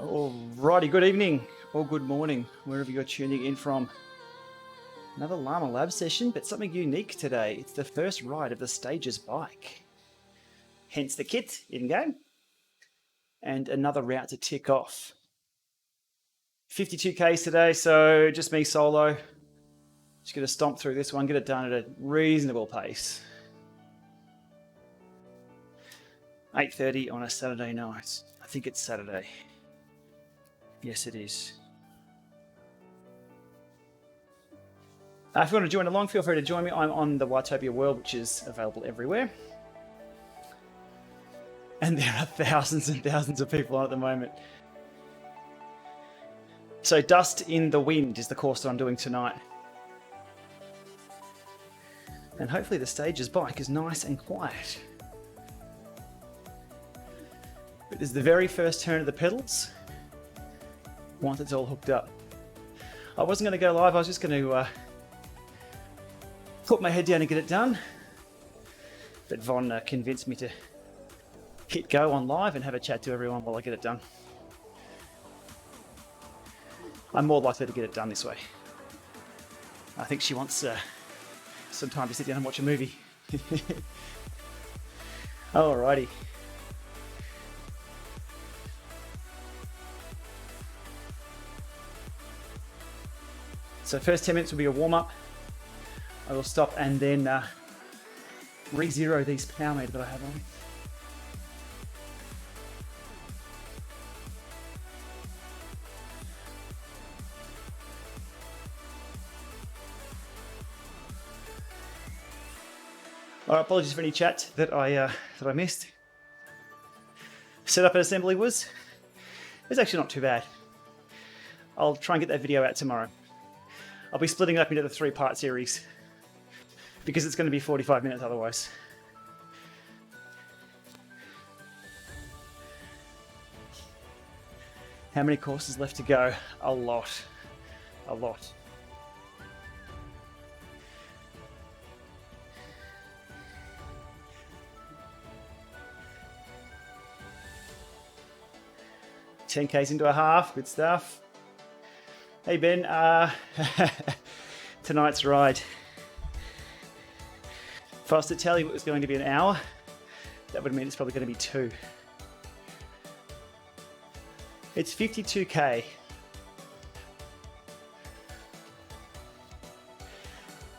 Alrighty, good evening or good morning, wherever you're tuning in from. Another LAMA lab session, but something unique today. It's the first ride of the Stages bike. Hence the kit in-game. And another route to tick off. 52Ks today, so just me solo. Just gonna stomp through this one, get it done at a reasonable pace. 8:30 on a Saturday night. I think it's Saturday. Yes, it is. If you want to join along, feel free to join me. I'm on the Watopia world, which is available everywhere. And there are thousands and thousands of people on at the moment. So Dust in the Wind is the course that I'm doing tonight. And hopefully the Stages bike is nice and quiet. But this is the very first turn of the pedals. Once it's all hooked up. I wasn't going to go live, I was just going to put my head down and get it done. But Von convinced me to hit go on live and have a chat to everyone while I get it done. I'm more likely to get it done this way. I think she wants some time to sit down and watch a movie. Alrighty. So first 10 minutes will be a warm-up. I will stop and then re-zero these power meters that I have on. Alright, apologies for any chat that I missed. Setup and assembly was actually not too bad. I'll try and get that video out tomorrow. I'll be splitting it up into the 3-part series because it's going to be 45 minutes otherwise. How many courses left to go? A lot. A lot. $10Ks into a half, good stuff. Hey Ben, tonight's ride. If I was to tell you it was going to be an hour, that would mean it's probably going to be 2. It's 52K.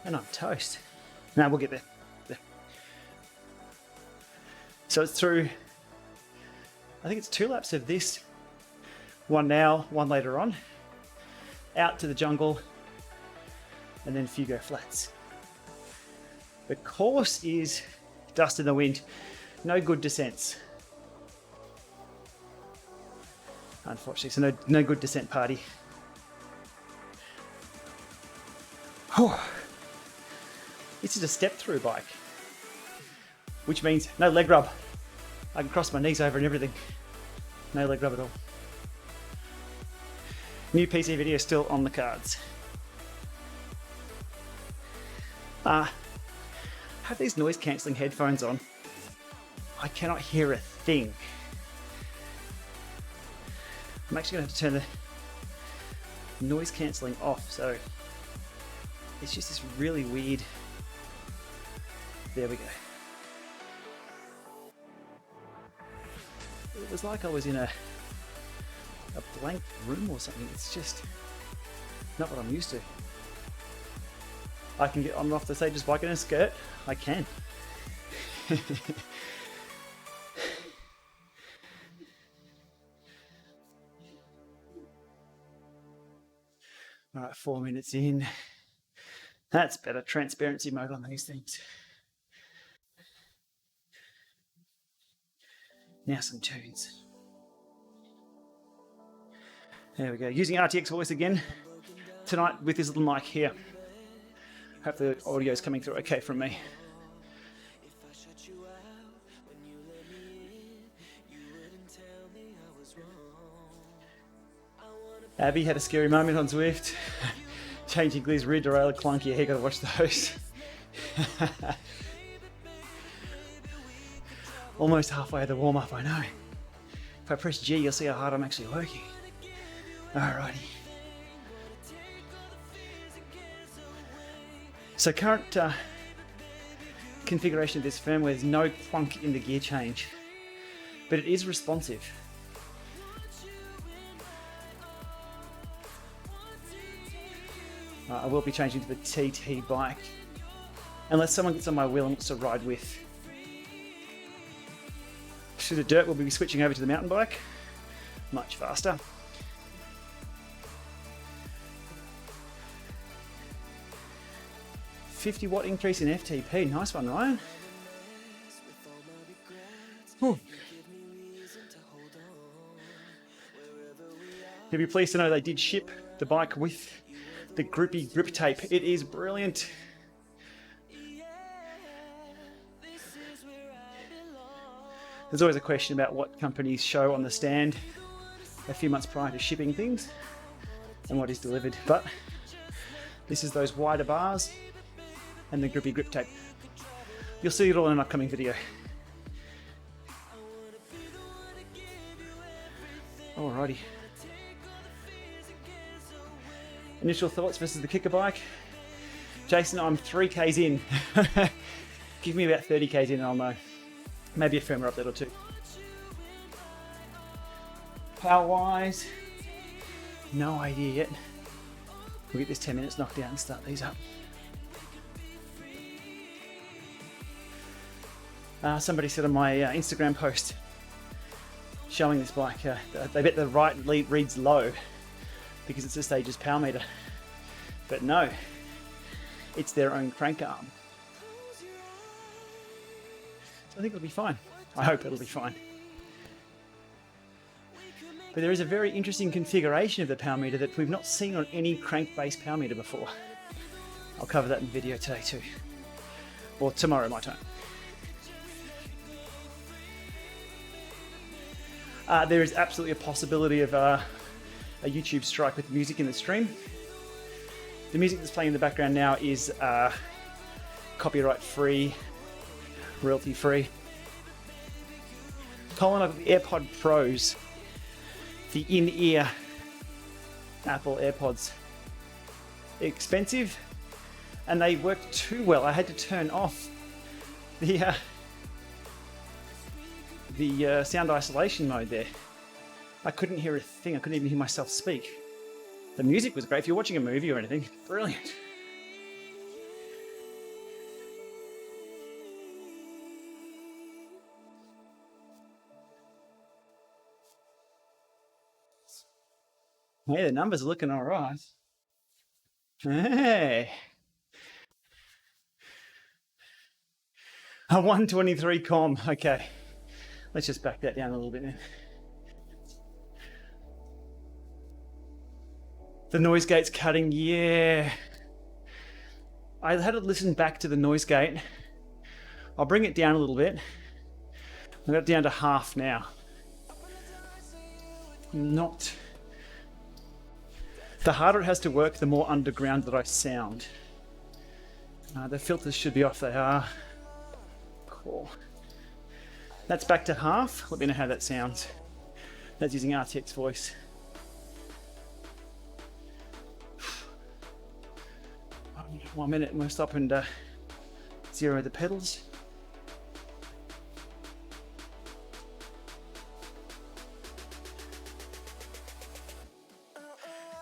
And I'm toast. No, we'll get there. So it's through, I think it's 2 laps of this. One now, one later on. Out to the jungle, and then Fugo Flats. The course is Dust in the Wind. No good descents. Unfortunately, so no good descent party. Whew. This is a step-through bike, which means no leg rub. I can cross my knees over and everything. No leg rub at all. New PC video still on the cards. I have these noise cancelling headphones on. I cannot hear a thing. I'm actually going to have to turn the noise cancelling off, so it's just this really weird. There we go. It was like I was in a blank room or something. It's just not what I'm used to. I can get on off the Stages bike in a skirt. I can. Alright, 4 minutes in. That's better. Transparency mode on these things. Now some tunes. There we go. Using RTX voice again tonight with this little mic here. Hope the audio is coming through okay from me. Abby had a scary moment on Zwift. Changing Gliz's rear derailleur clunky. Hey, gotta watch those. Almost halfway of the warm-up, I know. If I press G, you'll see how hard I'm actually working. Alrighty. So current configuration of this firmware, there's no clunk in the gear change, but it is responsive. I will be changing to the TT bike, unless someone gets on my wheel and wants to ride with. To the dirt, we'll be switching over to the mountain bike, much faster. $50 increase in FTP, nice one, Ryan. Whew. You'll be pleased to know they did ship the bike with the grippy grip tape. It is brilliant. There's always a question about what companies show on the stand a few months prior to shipping things and what is delivered, but this is those wider bars and the grippy grip tape. You'll see it all in an upcoming video. Alrighty. Initial thoughts versus the kicker bike. Jason, I'm 3Ks in. Give me about 30Ks in and I'll know. Maybe a firmware update or two. Power wise, no idea yet. We'll get this 10 minutes knocked out and start these up. Somebody said on my Instagram post showing this bike, they bet the right lead reads low because it's a Stages power meter. But no, it's their own crank arm. So I think it'll be fine. I hope it'll be fine. But there is a very interesting configuration of the power meter that we've not seen on any crank-based power meter before. I'll cover that in the video today too. Or tomorrow, my time. There is absolutely a possibility of a YouTube strike with music in the stream. The music that's playing in the background now is copyright free, royalty free. Colin, I've got the AirPod Pros, the in-ear Apple AirPods. Expensive, and they work too well. I had to turn off the sound isolation mode there. I couldn't hear a thing. I couldn't even hear myself speak. The music was great. If you're watching a movie or anything, brilliant. Hey, the numbers are looking all right. Hey. A 123 com. Okay. Let's just back that down a little bit now. The noise gate's cutting, yeah. I had to listen back to the noise gate. I'll bring it down a little bit. I've got it down to half now. Not. The harder it has to work, the more underground that I sound. The filters should be off, they are. Cool. That's back to half. Let me know how that sounds. That's using RTX voice. 1 minute and we'll stop and zero the pedals.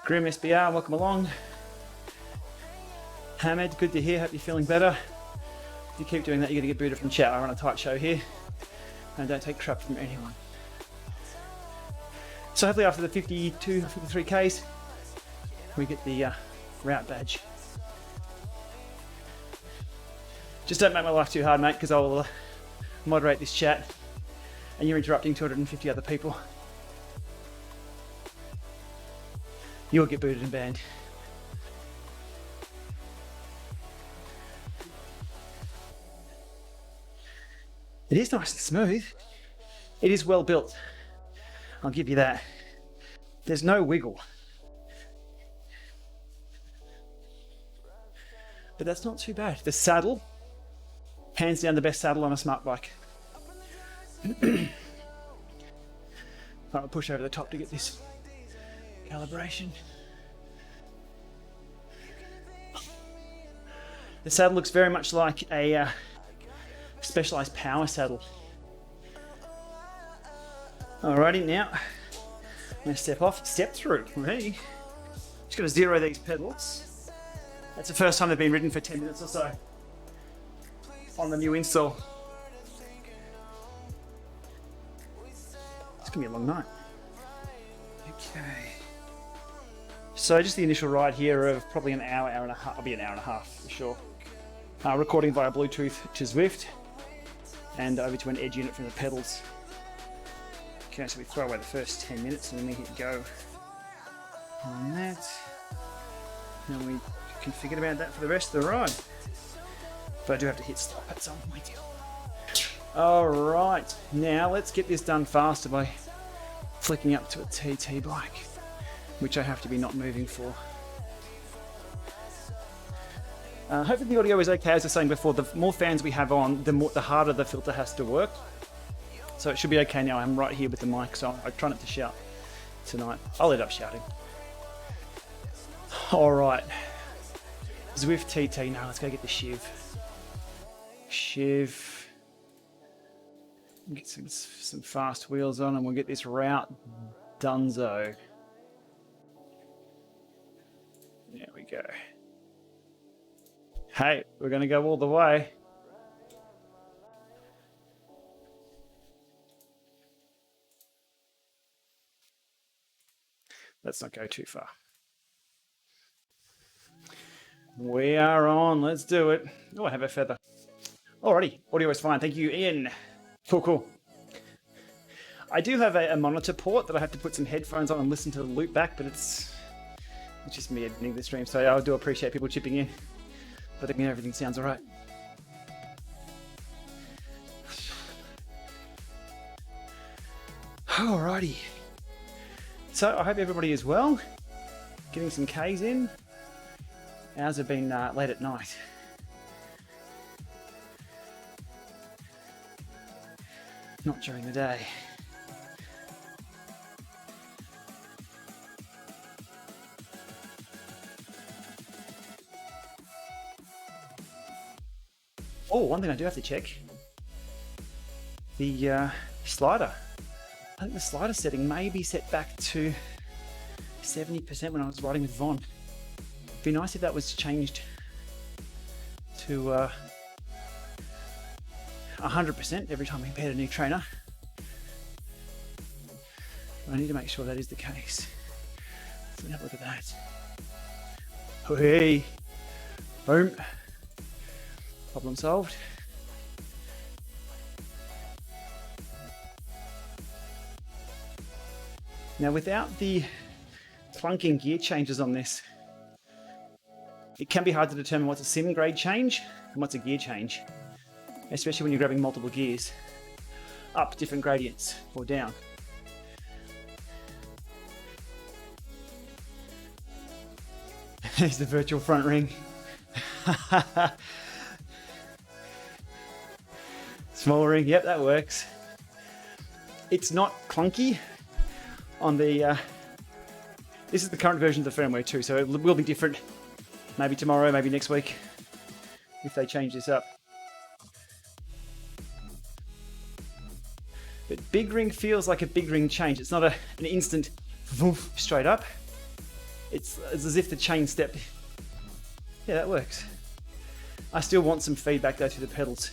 Grim SBR, welcome along. Hamed, good to hear. Hope you're feeling better. If you keep doing that, you're going to get booted from chat. I run a tight show here and don't take crap from anyone. So hopefully after the 52 or 53Ks, we get the route badge. Just don't make my life too hard, mate, because I'll moderate this chat and you're interrupting 250 other people. You'll get booted and banned. It is nice and smooth. It is well built. I'll give you that. There's no wiggle. But that's not too bad. The saddle, hands down the best saddle on a smart bike. I'll push over the top to get this calibration. The saddle looks very much like a specialized power saddle. Alrighty, now I'm going to step off, step through. Ready? Just got to zero these pedals. That's the first time they've been ridden for 10 minutes or so on the new install. It's going to be a long night. Okay. So just the initial ride here of probably an hour, hour and a half. I'll be an hour and a half for sure. Recording via Bluetooth to Zwift and over to an edge unit from the pedals. Okay, so we throw away the first 10 minutes and then we hit go on that. And we can forget about that for the rest of the ride. But I do have to hit stop at some point. Alright, now let's get this done faster by flicking up to a TT bike, which I have to be not moving for. Hopefully the audio is okay. As I was saying before, the more fans we have on, the harder the filter has to work. So it should be okay now. I'm right here with the mic, so I try not to shout tonight. I'll end up shouting. Alright. Zwift TT. Now let's go get the Shiv. Shiv. Get some fast wheels on and we'll get this route donezo. There we go. Hey, we're going to go all the way. Let's not go too far. We are on. Let's do it. Oh, I have a feather. Alrighty. Audio is fine. Thank you, Ian. Cool. I do have a monitor port that I have to put some headphones on and listen to the loop back, but it's just me editing the stream, so I do appreciate people chipping in. But I mean, everything sounds alright. Alrighty. So I hope everybody is well. Getting some Ks in. Ours have been late at night. Not during the day. Oh, one thing I do have to check. The slider. I think the slider setting may be set back to 70% when I was riding with Von. It'd be nice if that was changed to 100% every time we paired a new trainer. But I need to make sure that is the case. So let's have a look at that. Oh, hey! Boom! Problem solved. Now, without the clunking gear changes on this, it can be hard to determine what's a sim grade change and what's a gear change, especially when you're grabbing multiple gears up different gradients or down. There's the virtual front ring. Small ring, yep, that works. It's not clunky on the, this is the current version of the firmware too, so it will be different maybe tomorrow, maybe next week, if they change this up. But big ring feels like a big ring change. It's not an instant woof, straight up. It's as if the chain step, yeah, that works. I still want some feedback though to the pedals.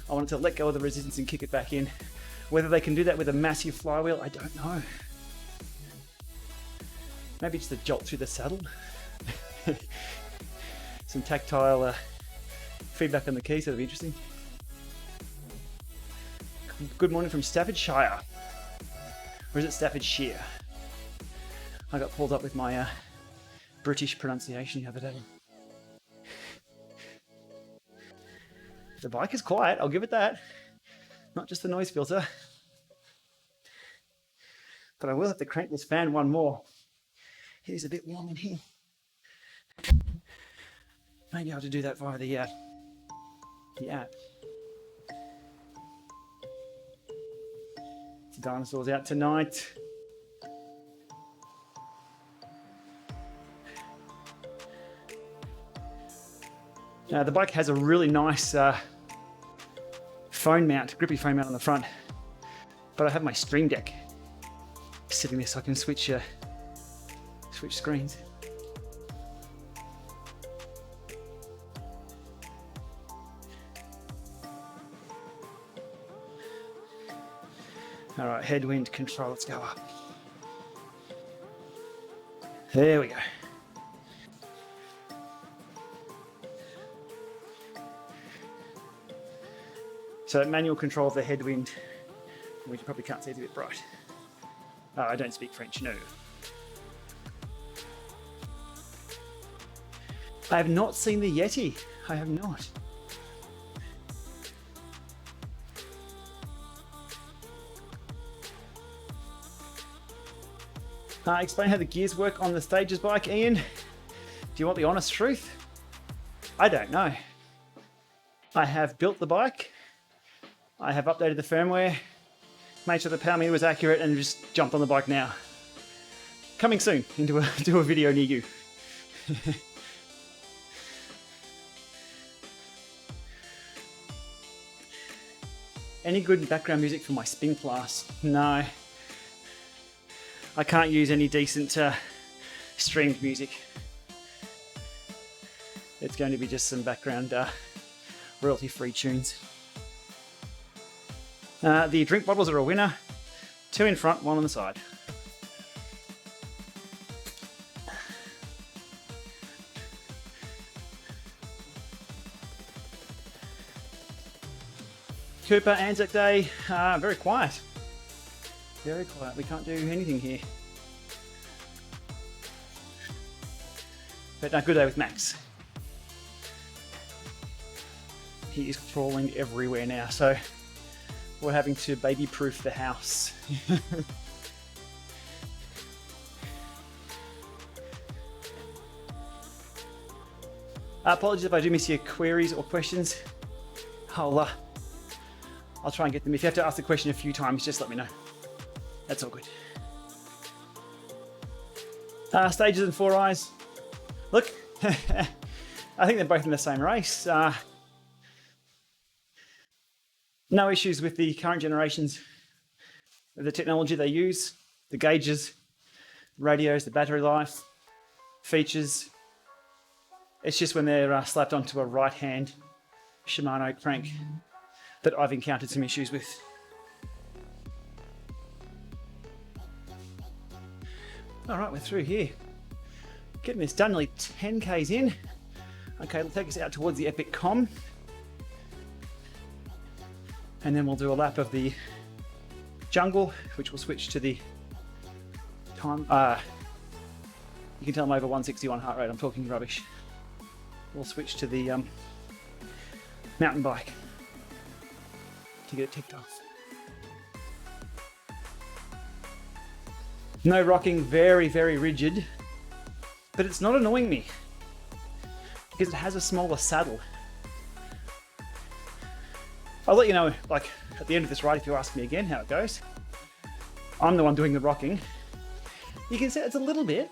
I want it to let go of the resistance and kick it back in. Whether they can do that with a massive flywheel, I don't know. Maybe just a jolt through the saddle. Some tactile feedback on the keys, that'll be interesting. Good morning from Staffordshire. Or is it Staffordshire? I got pulled up with my British pronunciation the other day. The bike is quiet, I'll give it that. Not just the noise filter. But I will have to crank this fan one more. It is a bit warm in here. Maybe I'll have to do that via the app. The dinosaurs out tonight. The bike has a really nice phone mount, grippy phone mount on the front, but I have my Stream Deck sitting there so I can switch screens. All right, headwind control, let's go up. There we go. So manual control of the headwind, which you probably can't see, it's a bit bright. I don't speak French, no. I have not seen the Yeti. I have not. Explain how the gears work on the Stages bike, Ian. Do you want the honest truth? I don't know. I have built the bike. I have updated the firmware, made sure the power meter was accurate, and just jumped on the bike now. Coming soon into a video near you. Any good background music for my spin class? No. I can't use any decent streamed music. It's going to be just some background royalty-free tunes. The drink bottles are a winner. 2 in front, 1 on the side. Cooper, Anzac Day, very quiet. Very quiet, we can't do anything here. But no, good day with Max. He is crawling everywhere now, so we're having to baby-proof the house. Apologies if I do miss your queries or questions. I'll try and get them. If you have to ask the question a few times, just let me know. That's all good. Stages and Four Eyes. Look, I think they're both in the same race. No issues with the current generations of the technology they use, the gauges, radios, the battery life, features. It's just when they're slapped onto a right-hand Shimano crank that I've encountered some issues with. All right, we're through here. Getting this done, nearly 10 Ks in. Okay, it'll take us out towards the Epic Com. And then we'll do a lap of the jungle, which will switch to the time. You can tell I'm over 161 heart rate, I'm talking rubbish. We'll switch to the mountain bike to get it ticked off. No rocking, very, very rigid, but it's not annoying me because it has a smaller saddle. I'll let you know, like, at the end of this ride if you ask me again how it goes. I'm the one doing the rocking. You can see it's a little bit.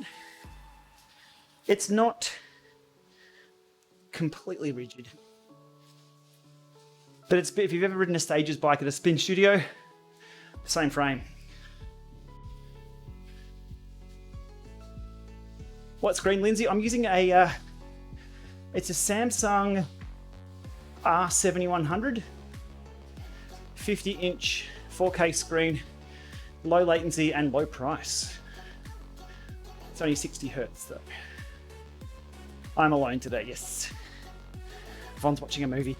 It's not completely rigid. But it's, if you've ever ridden a Stages bike at a spin studio, same frame. What screen, Lindsay? I'm using a, it's a Samsung R7100, 50-inch 4K screen, low latency and low price. It's only 60 Hertz though. I'm alone today, yes. Von's watching a movie.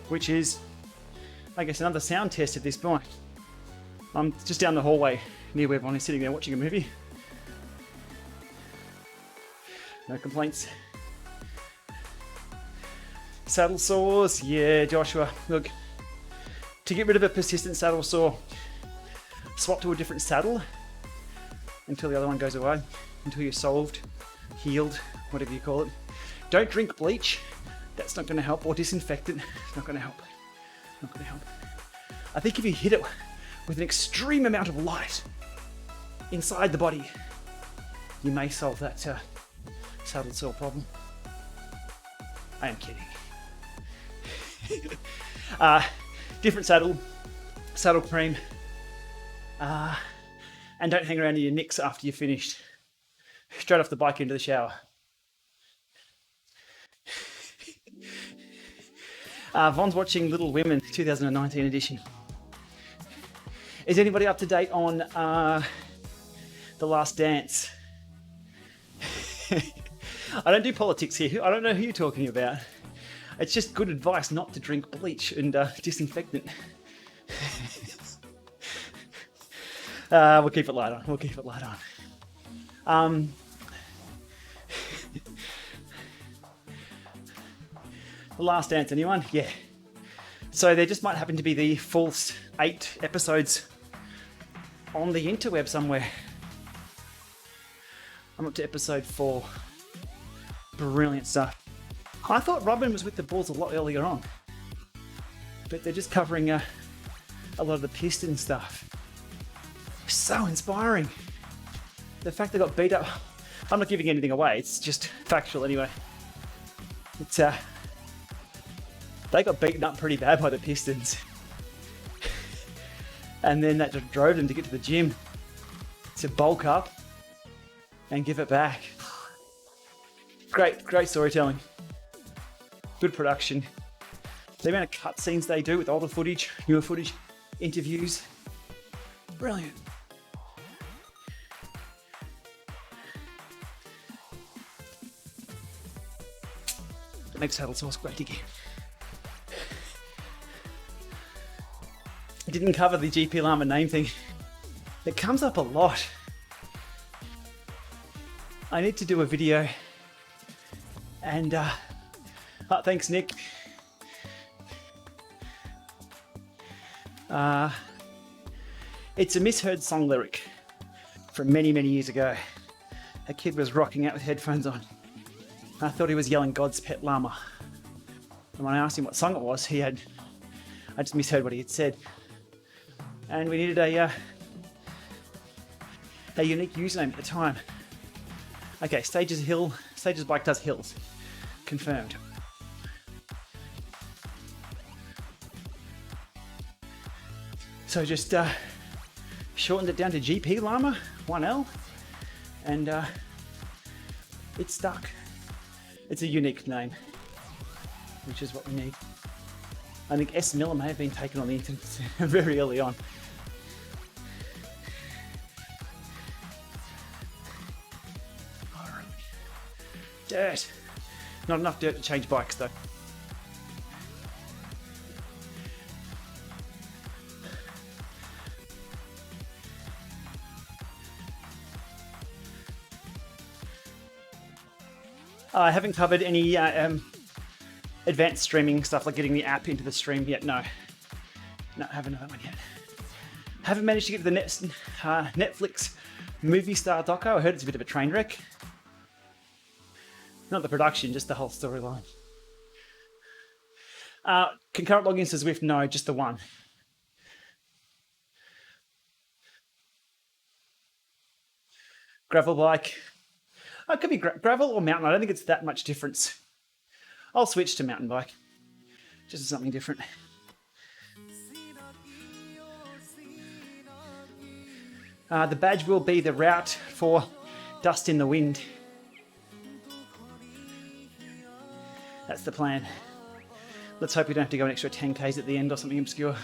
Which is, I guess, another sound test of this bike. I'm just down the hallway near where Von is sitting there watching a movie. No complaints. Saddle sores, yeah, Joshua. Look, to get rid of a persistent saddle sore, swap to a different saddle until the other one goes away, until you're solved, healed, whatever you call it. Don't drink bleach. That's not going to help, or disinfectant. It's not going to help. Not going to help. I think if you hit it with an extreme amount of light inside the body, you may solve that Saddle sore problem. I am kidding. Different saddle cream, and don't hang around in your nicks after you're finished. Straight off the bike into the shower. Von's watching Little Women 2019 edition. Is anybody up to date on The Last Dance? I don't do politics here. I don't know who you're talking about. It's just good advice not to drink bleach and disinfectant. We'll keep it light on. We'll keep it light on. The Last Dance, anyone? Yeah. So there just might happen to be the full 8 episodes on the interweb somewhere. I'm up to episode 4. Brilliant stuff. I thought Robin was with the Bulls a lot earlier on, but they're just covering a lot of the piston stuff. So inspiring. The fact they got beat up. I'm not giving anything away. It's just factual anyway. It's they got beaten up pretty bad by the Pistons, and then that just drove them to get to the gym to bulk up and give it back. Great storytelling. Good production. The amount of cutscenes they do with older footage, newer footage, interviews. Brilliant. That makes saddle sauce great to get. I didn't cover the Gplama name thing. It comes up a lot. I need to do a video and thanks Nick. It's a misheard song lyric from many years ago. A kid was rocking out with headphones on. I thought he was yelling God's pet llama. And when I asked him what song it was, I just misheard what he had said. And we needed a unique username at the time. Okay, Stages Bike does hills. Confirmed. So just shortened it down to Gplama, 1L, and it's stuck. It's a unique name, which is what we need. I think S. Miller may have been taken on the internet very early on. Dirt. Not enough dirt to change bikes though. I haven't covered any advanced streaming stuff like getting the app into the stream yet. No, haven't done that one yet. Haven't managed to get to the Netflix movie star doco. I heard it's a bit of a train wreck. Not the production, just the whole storyline. Concurrent logins to Zwift, no, just the one. Gravel bike. Oh, it could be gravel or mountain. I don't think it's that much difference. I'll switch to mountain bike. Just something different. The badge will be the route for Dust in the Wind. That's the plan. Let's hope we don't have to go an extra 10Ks at the end or something obscure.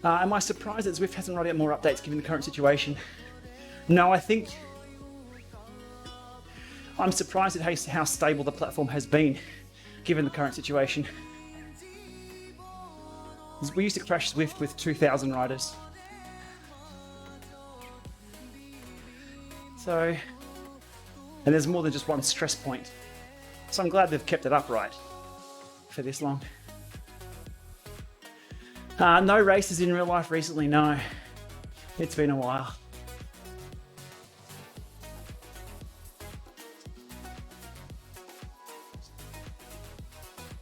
Am I surprised that Zwift hasn't rolled out more updates given the current situation? No, I think I'm surprised at how stable the platform has been given the current situation. We used to crash Zwift with 2,000 riders. So, and there's more than just one stress point. So I'm glad they've kept it upright for this long. No races in real life recently, no. It's been a while.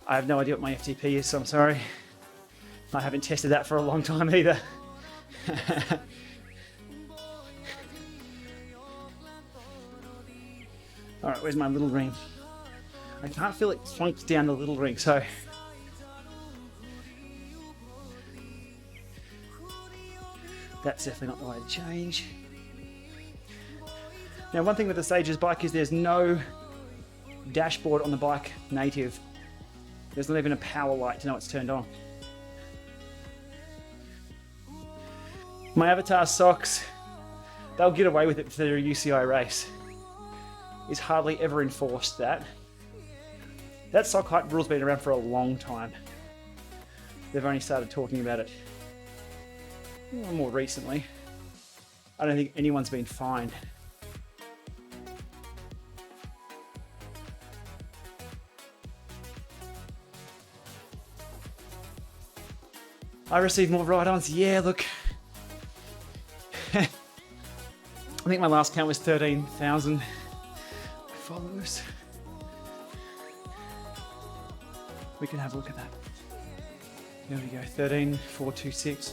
I have no idea what my FTP is, so I'm sorry. I haven't tested that for a long time either. All right, where's my little ring? I can't feel it plunked down the little ring, so. That's definitely not the way to change. Now, one thing with the Stages bike is there's no dashboard on the bike native. There's not even a power light to know it's turned on. My Avatar socks, they'll get away with it if they're a UCI race. It's hardly ever enforced that. That sock height rule's been around for a long time. They've only started talking about it more recently. I don't think anyone's been fined. I received more ride-ons. Yeah, look. I think my last count was 13,000 followers. We can have a look at that. There we go, 13,426.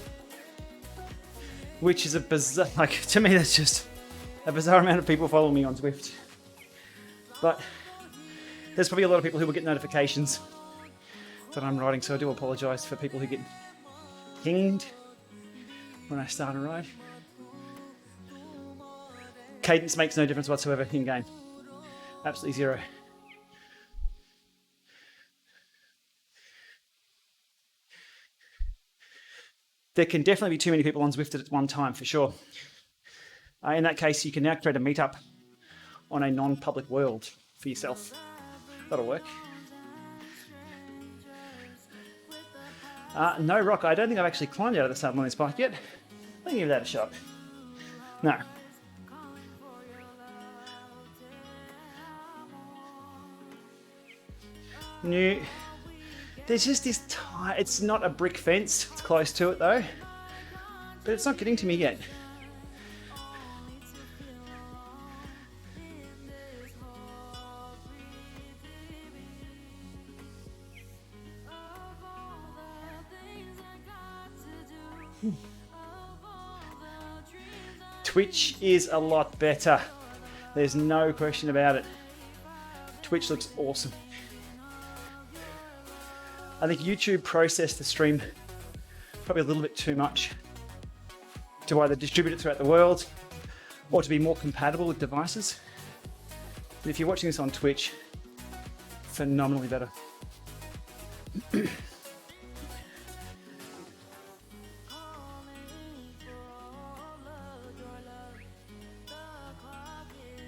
Which is a bizarre, like, to me that's just a bizarre amount of people following me on Zwift. But there's probably a lot of people who will get notifications that I'm riding, so I do apologise for people who get pinged when I start a ride. Cadence makes no difference whatsoever in game. Absolutely zero. There can definitely be too many people on Zwift at one time, for sure. In that case, you can now create a meetup on a non-public world for yourself. That'll work. No rock. I don't think I've actually climbed out of the saddle on this bike yet. Let me give that a shot. No. New. There's just this it's not a brick fence. It's close to it though, but it's not getting to me yet. Twitch is a lot better. There's no question about it. Twitch looks awesome. I think YouTube processed the stream probably a little bit too much to either distribute it throughout the world or to be more compatible with devices. But if you're watching this on Twitch, phenomenally better.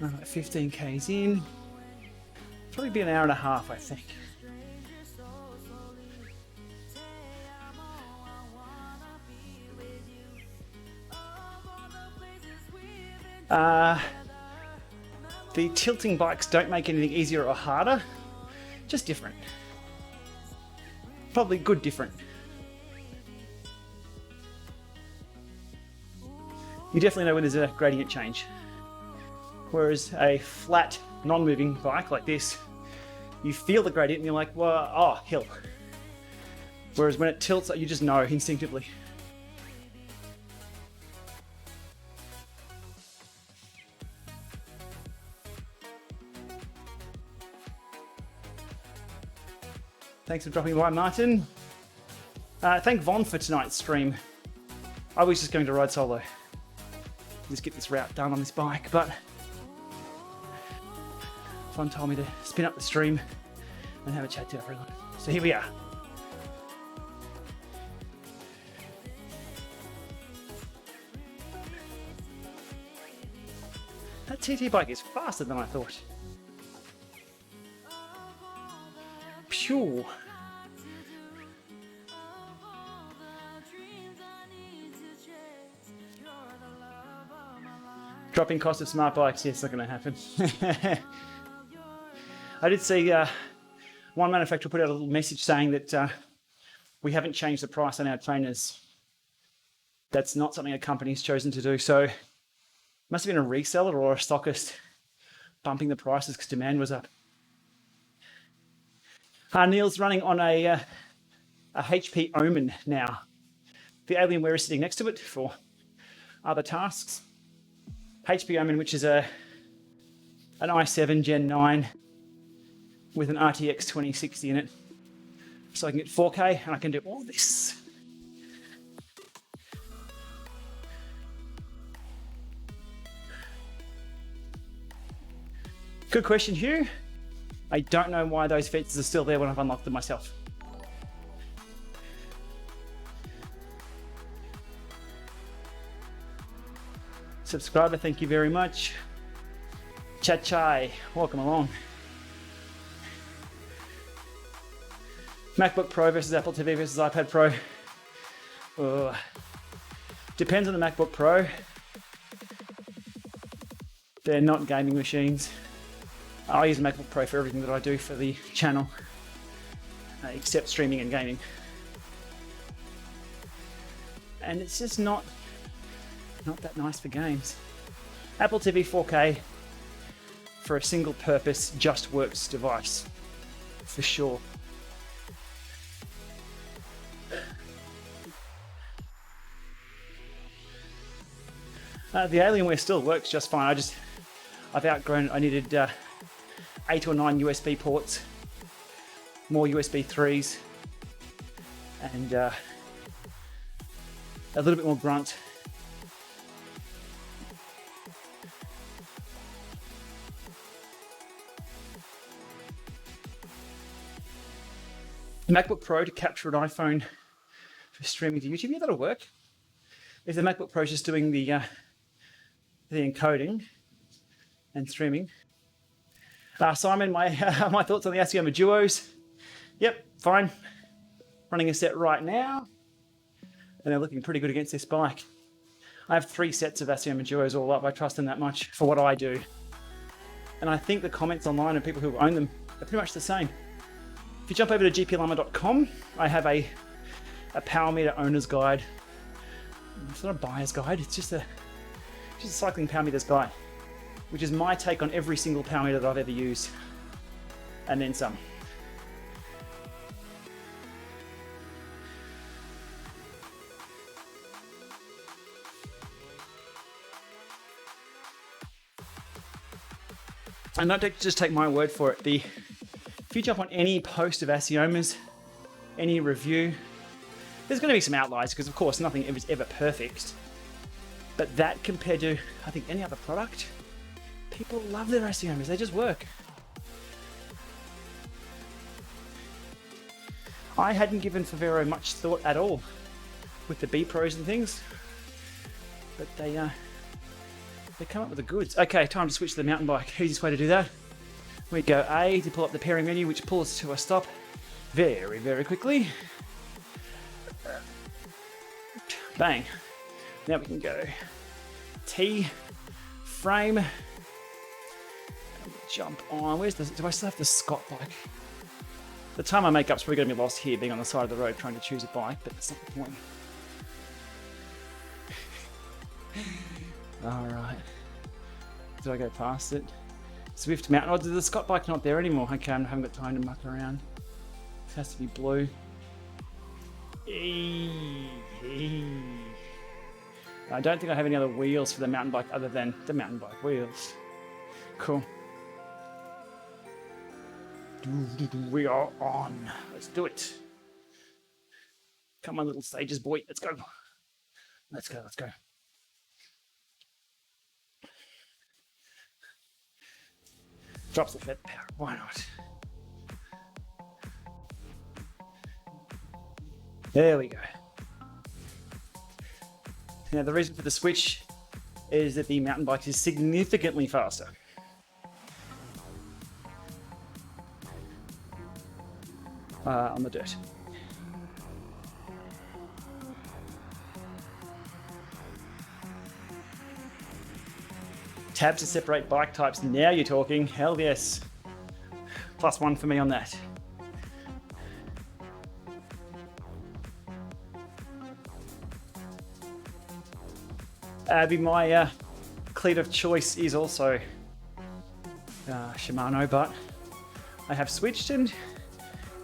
All right, 15 Ks in. Probably be an hour and a half, I think. The tilting bikes don't make anything easier or harder, just different. Probably good different. You definitely know when there's a gradient change. Whereas a flat, non-moving bike like this, you feel the gradient and you're like, well, oh, hill. Whereas when it tilts, you just know instinctively. Thanks for dropping by, Martin. Thank Von for tonight's stream. I was just going to ride solo. Just get this route done on this bike, but Von told me to spin up the stream and have a chat to everyone. So here we are. That TT bike is faster than I thought. Phew. Dropping cost of smart bikes, yes, it's not going to happen. I did see one manufacturer put out a little message saying that we haven't changed the price on our trainers. That's not something a company's chosen to do, so it must have been a reseller or a stockist bumping the prices because demand was up. Neil's running on a a HP Omen now. The Alienware is sitting next to it for other tasks. HP Omen, which is an i7 Gen 9 with an RTX 2060 in it. So I can get 4K and I can do all this. Good question, Hugh. I don't know why those features are still there when I've unlocked them myself. Subscriber, thank you very much. Chat Chai, welcome along. MacBook Pro versus Apple TV versus iPad Pro. Depends on the MacBook Pro. They're not gaming machines. I use a MacBook Pro for everything that I do for the channel, except streaming and gaming. And it's just not that nice for games. Apple TV 4K for a single purpose just works device, for sure. The Alienware still works just fine. I've outgrown it. I needed 8 or 9 USB ports, more USB 3s, and a little bit more grunt. The MacBook Pro to capture an iPhone for streaming to YouTube. Yeah, that'll work. If the MacBook Pro is just doing the encoding and streaming. Simon, my thoughts on the Assioma DUOs. Yep, fine. Running a set right now, and they're looking pretty good against this bike. I have 3 sets of Assioma DUOs all up. I trust them that much for what I do. And I think the comments online and people who own them are pretty much the same. If you jump over to gplama.com, I have a power meter owner's guide. It's not a buyer's guide, it's just a cycling power meters guide, which is my take on every single power meter that I've ever used, and then some. And don't just take my word for it. If you jump on any post of Assioma's, any review, there's going to be some outliers because, of course, nothing is ever perfect. But that compared to, I think, any other product, people love their Assiomas. They just work. I hadn't given Favero much thought at all with the B Pros and things, but they come up with the goods. Okay, time to switch to the mountain bike. Easiest way to do that. We go A to pull up the pairing menu, which pulls to a stop very, very quickly. Bang. Now we can go T, frame, and jump on. Do I still have the Scott bike? The time I make up's probably going to be lost here, being on the side of the road trying to choose a bike, but that's not the point. Alright. Did I go past it? Zwift mountain. Oh, the Scott bike's not there anymore. Okay, I haven't got time to muck around. This has to be blue. I don't think I have any other wheels for the mountain bike other than the mountain bike wheels. Cool. We are on. Let's do it. Come on, little Stages boy. Let's go. Let's go. Let's go. Drops the feather power. Why not? There we go. Now the reason for the switch is that the mountain bike is significantly faster. On the dirt. Tabs to separate bike types. Now you're talking. Hell yes. +1 for me on that. Abby, my cleat of choice is also Shimano, but I have switched and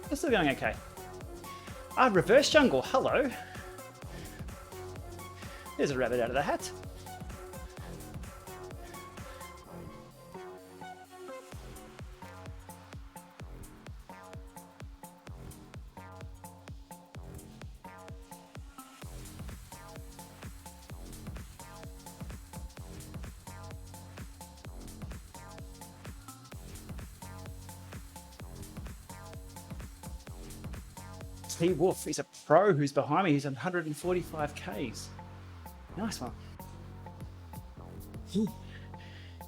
it's still going okay. Reverse jungle, hello. There's a rabbit out of the hat. Wolf is a pro who's behind me. He's 145 Ks. Nice one.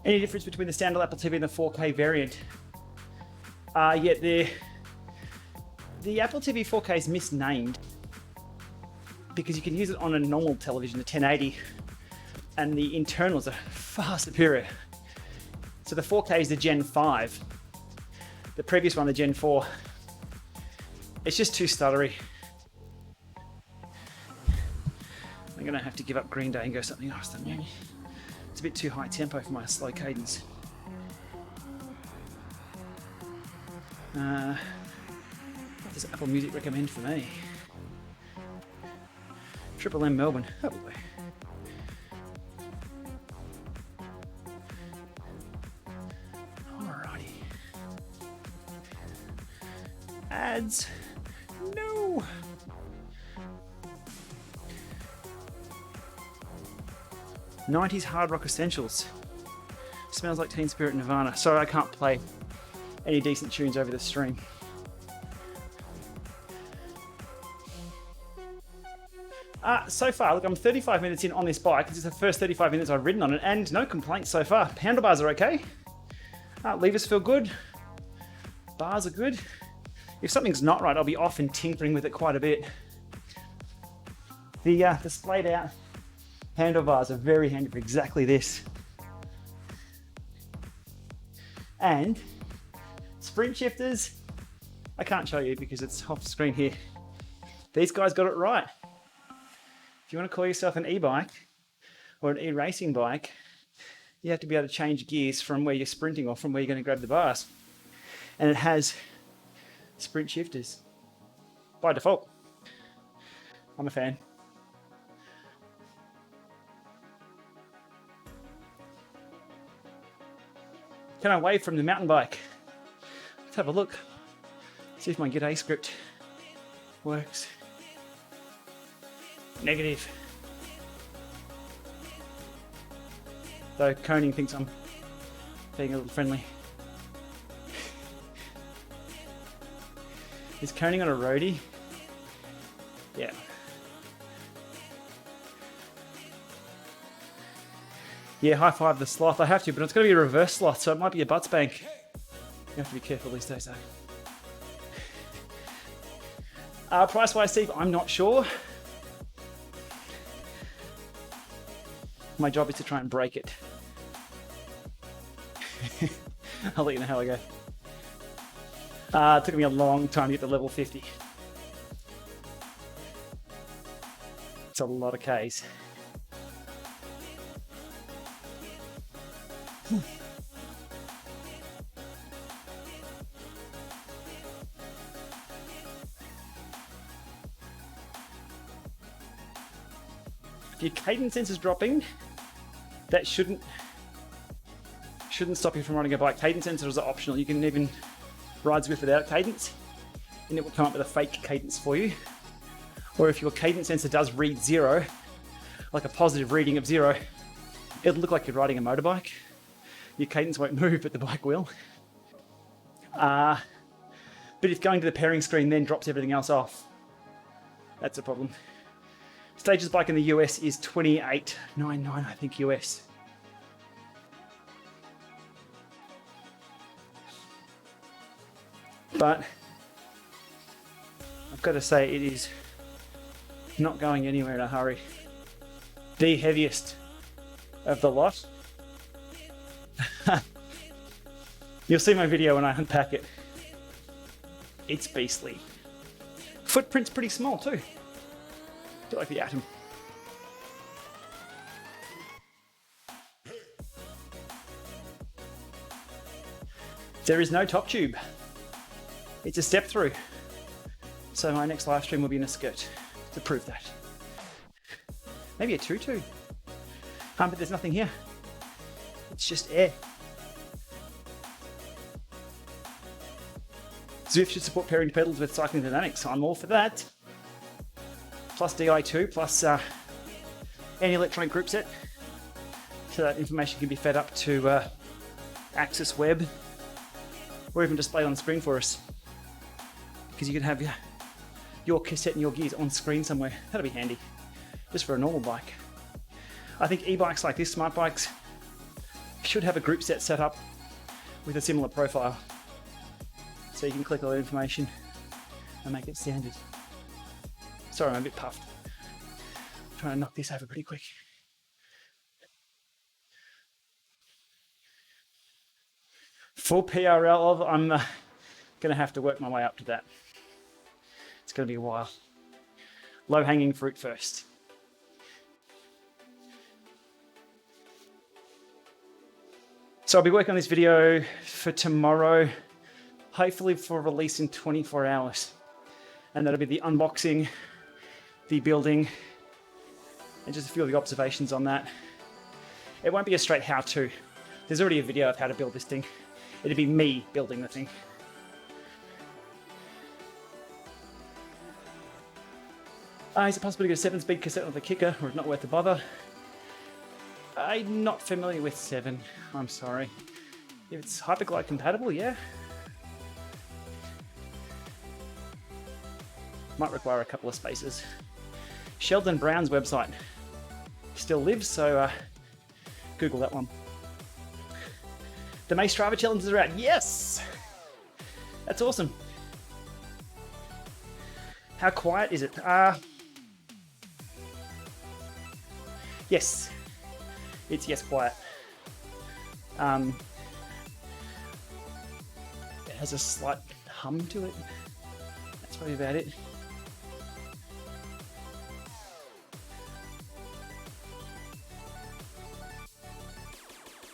Any difference between the standard Apple TV and the 4K variant? Yeah, the Apple TV 4K is misnamed because you can use it on a normal television, the 1080, and the internals are far superior. So the 4K is the Gen 5. The previous one, the Gen 4, it's just too stuttery. I'm gonna have to give up Green Day and go something else then maybe. It's a bit too high tempo for my slow cadence. What does Apple Music recommend for me? Triple M Melbourne, oh boy. Alrighty. Ads. No! '90s hard rock essentials. Smells like Teen Spirit Nirvana. Sorry, I can't play any decent tunes over the stream. So far, look, I'm 35 minutes in on this bike. This is the first 35 minutes I've ridden on it, and no complaints so far. Handlebars are okay. Levers feel good. Bars are good. If something's not right, I'll be off and tinkering with it quite a bit. The splayed out handlebars are very handy for exactly this. And sprint shifters, I can't show you because it's off screen here. These guys got it right. If you want to call yourself an e-bike or an e-racing bike, you have to be able to change gears from where you're sprinting or from where you're going to grab the bars. And it has sprint shifters by default. I'm a fan. Can I wave from the mountain bike? Let's have a look. See if my Get A script works. Negative. Though Koning thinks I'm being a little friendly. Is Koning on a roadie? Yeah. Yeah, high five the sloth. I have to, but it's going to be a reverse sloth, so it might be a butt spank. You have to be careful these days, though. Price-wise, Steve, I'm not sure. My job is to try and break it. I'll let you know how I go. It took me a long time to get to level 50. It's a lot of Ks. If your cadence sensor's dropping, that shouldn't stop you from riding a bike. Cadence sensors are optional. You can even ride Zwift without cadence, and it will come up with a fake cadence for you. Or if your cadence sensor does read 0, like a positive reading of 0, it'll look like you're riding a motorbike. Your cadence won't move, but the bike will. But if going to the pairing screen then drops everything else off, that's a problem. Stages bike in the US is $28.99, I think, US. But I've got to say, it is not going anywhere in a hurry. The heaviest of the lot. You'll see my video when I unpack it. It's beastly. Footprint's pretty small too. Do like the atom. There is no top tube. It's a step through. So my next live stream will be in a skirt to prove that. Maybe a tutu. But there's nothing here. It's just air. Zwift should support pairing pedals with cycling dynamics. I'm all for that. Plus DI2, plus any electronic group set. So that information can be fed up to Access Web, or even displayed on screen for us. Because you can have your cassette and your gears on screen somewhere. That'll be handy, just for a normal bike. I think e-bikes like this, smart bikes, should have a group set up with a similar profile. So you can click all that information and make it standard. Sorry, I'm a bit puffed. I'm trying to knock this over pretty quick. Full PRL of, I'm gonna have to work my way up to that. It's gonna be a while. Low hanging fruit first. So I'll be working on this video for tomorrow, hopefully for release in 24 hours. And that'll be the unboxing, the building, and just a few of the observations on that. It won't be a straight how-to. There's already a video of how to build this thing. It'd be me building the thing. Is it possible to get a 7-speed cassette with a kicker, or is it not worth the bother? I'm not familiar with 7, I'm sorry. If it's Hyperglide compatible, yeah. Might require a couple of spaces. Sheldon Brown's website still lives, so Google that one. The May Strava challenges are out. Yes! That's awesome. How quiet is it? Yes. It's yes quiet. It has a slight hum to it. That's probably about it.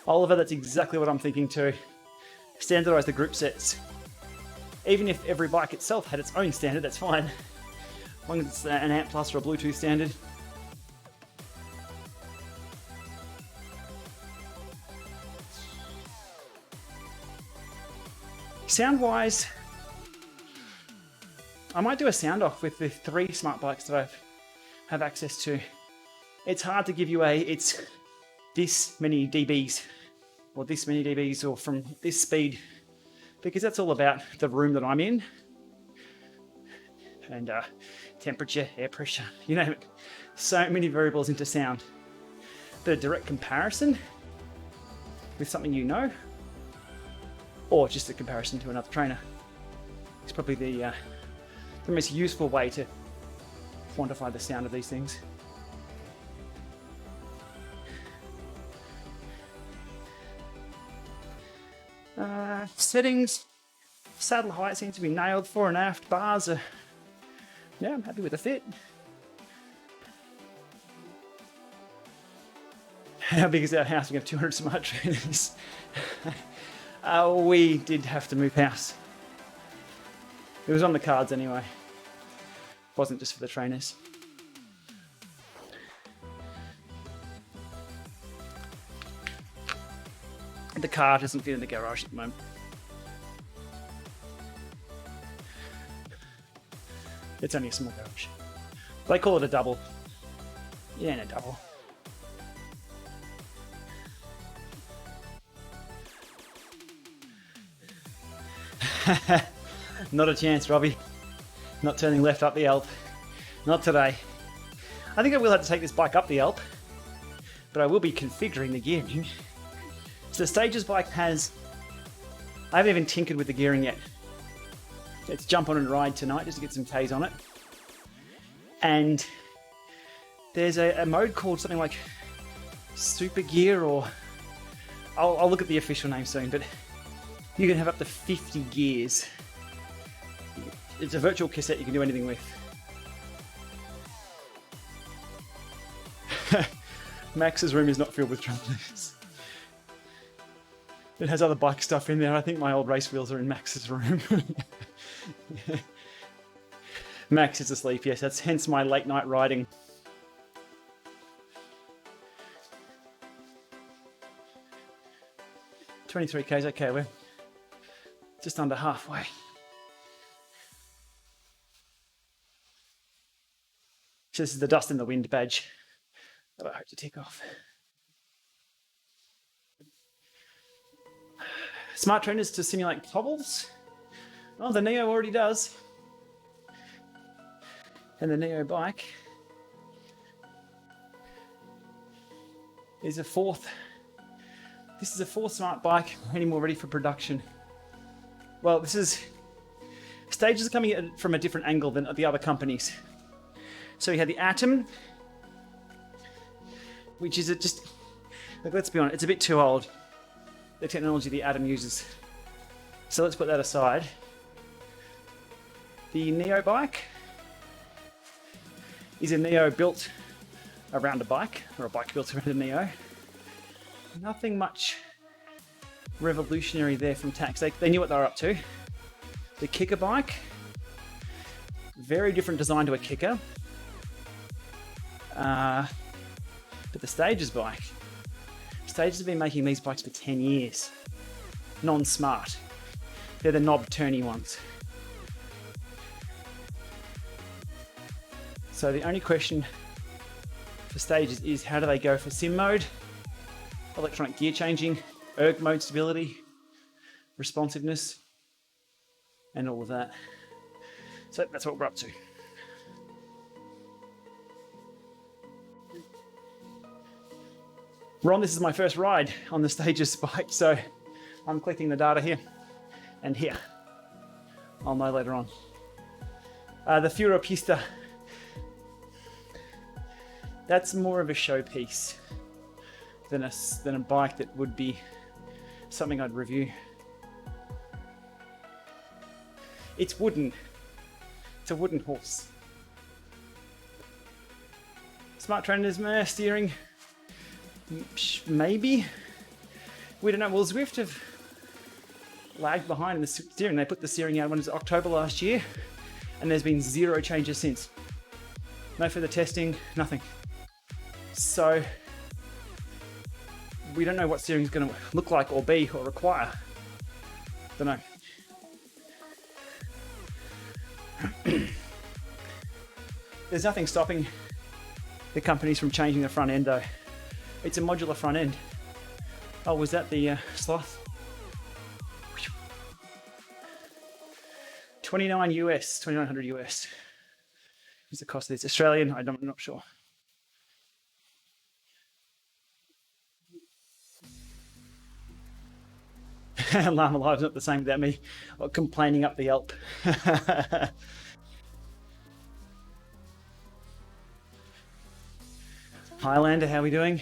Oliver, that's exactly what I'm thinking too. Standardize the group sets. Even if every bike itself had its own standard, that's fine. As long as it's an ANT Plus or a Bluetooth standard. Sound-wise, I might do a sound off with the 3 smart bikes that I have access to. It's hard to give you it's this many dBs, or this many dBs, or from this speed, because that's all about the room that I'm in, and temperature, air pressure, you name it. So many variables into sound. But a direct comparison with something you know, or just a comparison to another trainer, is probably the most useful way to quantify the sound of these things. Settings, saddle height seems to be nailed. Fore and aft bars are, yeah, I'm happy with the fit. How big is our house? We have 200 smart trainers. We did have to move house. It was on the cards anyway. It wasn't just for the trainers. The car doesn't fit in the garage at the moment. It's only a small garage. They call it a double. Yeah, and a double. Not a chance, Robbie. Not turning left up the Alp. Not today. I think I will have to take this bike up the Alp, but I will be configuring the gearing. So the Stages bike has, I haven't even tinkered with the gearing yet. Let's jump on and ride tonight just to get some Ks on it. And there's a mode called something like Super Gear, or I'll look at the official name soon, but you can have up to 50 gears. It's a virtual cassette you can do anything with. Max's room is not filled with travelers. It has other bike stuff in there. I think my old race wheels are in Max's room. Max is asleep, yes, that's hence my late night riding. $23Ks, okay, we're just under halfway. So this is the dust in the wind badge that I hope to tick off. Smart trainers to simulate cobbles. Oh, the Neo already does. And the Neo bike is a fourth. This is a fourth smart bike, any more ready for production. Well, this is, Stages are coming at it from a different angle than the other companies. So you had the Atom, which is just, like, let's be honest, it's a bit too old, the technology the Atom uses. So let's put that aside. The Neo bike is a Neo built around a bike, or a bike built around a Neo. Nothing much revolutionary there from Tacx. They knew what they were up to. The Kicker bike, very different design to a Kicker. But the Stages bike, Stages have been making these bikes for 10 years. Non-smart. They're the knob turny ones. So the only question for Stages is how do they go for sim mode, electronic gear changing, erg mode stability, responsiveness, and all of that. So that's what we're up to. Ron, this is my first ride on the Stages bike, so I'm collecting the data here and here. I'll know later on. The Furo Pista, that's more of a showpiece than a bike that would be something I'd review. It's wooden. It's a wooden horse. Smart trainers, steering, maybe. We don't know. Well, Zwift have lagged behind in the steering. They put the steering out when it was October last year, and there's been zero changes since. No further testing, nothing. So we don't know what steering is going to look like or be or require. Don't know. There's nothing stopping the companies from changing the front end though. It's a modular front end. Oh, was that the sloth? 29 US, 2900 US. What's the cost of this? Australian? I'm not sure. Llama Live's not the same without me complaining up the Alp. Highlander, how are we doing?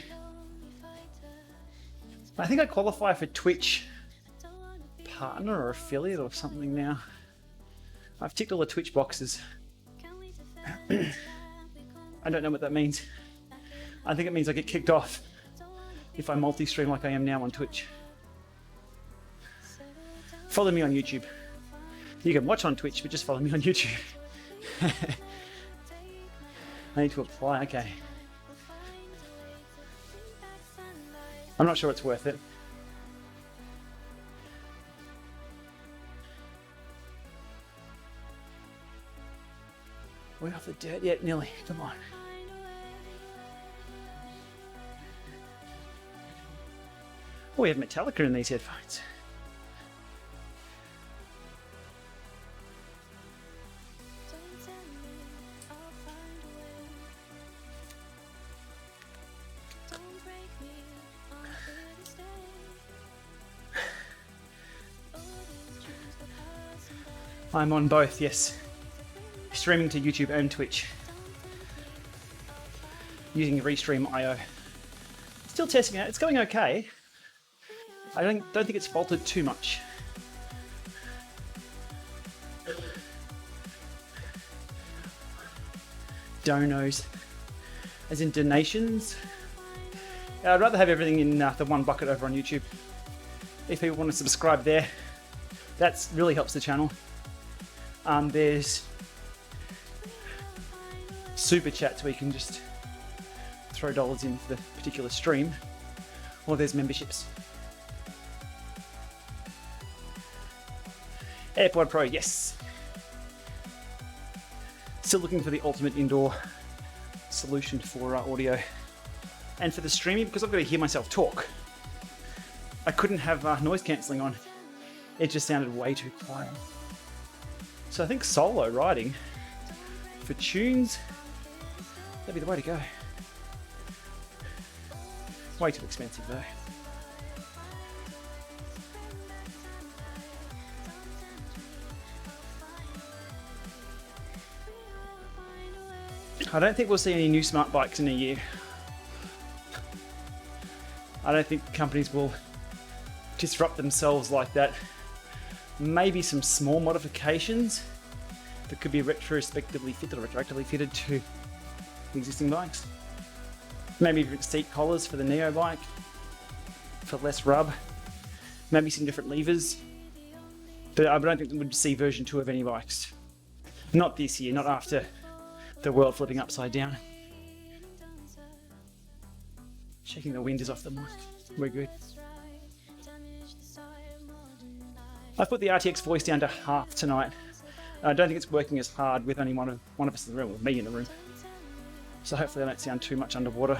I think I qualify for Twitch partner or affiliate or something now. I've ticked all the Twitch boxes. I don't know what that means. I think it means I get kicked off if I multi-stream like I am now on Twitch. Follow me on YouTube. You can watch on Twitch, but just follow me on YouTube. I need to apply, okay. I'm not sure it's worth it. We're off the dirt yet, nearly. Come on. Oh, we have Metallica in these headphones. I'm on both, yes. Streaming to YouTube and Twitch. Using Restream.io. Still testing it, it's going okay. I don't think it's faltered too much. Donos, as in donations. I'd rather have everything in the one bucket over on YouTube. If people want to subscribe there, that really helps the channel. There's super chats where you can just throw dollars in for the particular stream, or there's memberships. AirPod Pro, yes. Still looking for the ultimate indoor solution for audio and for the streaming, because I've got to hear myself talk. I couldn't have noise cancelling on. It just sounded way too quiet. So I think solo riding for tunes, that'd be the way to go. Way too expensive though. I don't think we'll see any new smart bikes in a year. I don't think companies will disrupt themselves like that. Maybe some small modifications that could be retrospectively fitted or retroactively fitted to the existing bikes. Maybe different seat collars for the Neo bike for less rub. Maybe some different levers. But I don't think we would see version 2 of any bikes. Not this year, not after the world flipping upside down. Checking the wind is off the mic. We're good. I've put the RTX voice down to half tonight. I don't think it's working as hard with only one of us in the room, with me in the room. So hopefully I don't sound too much underwater.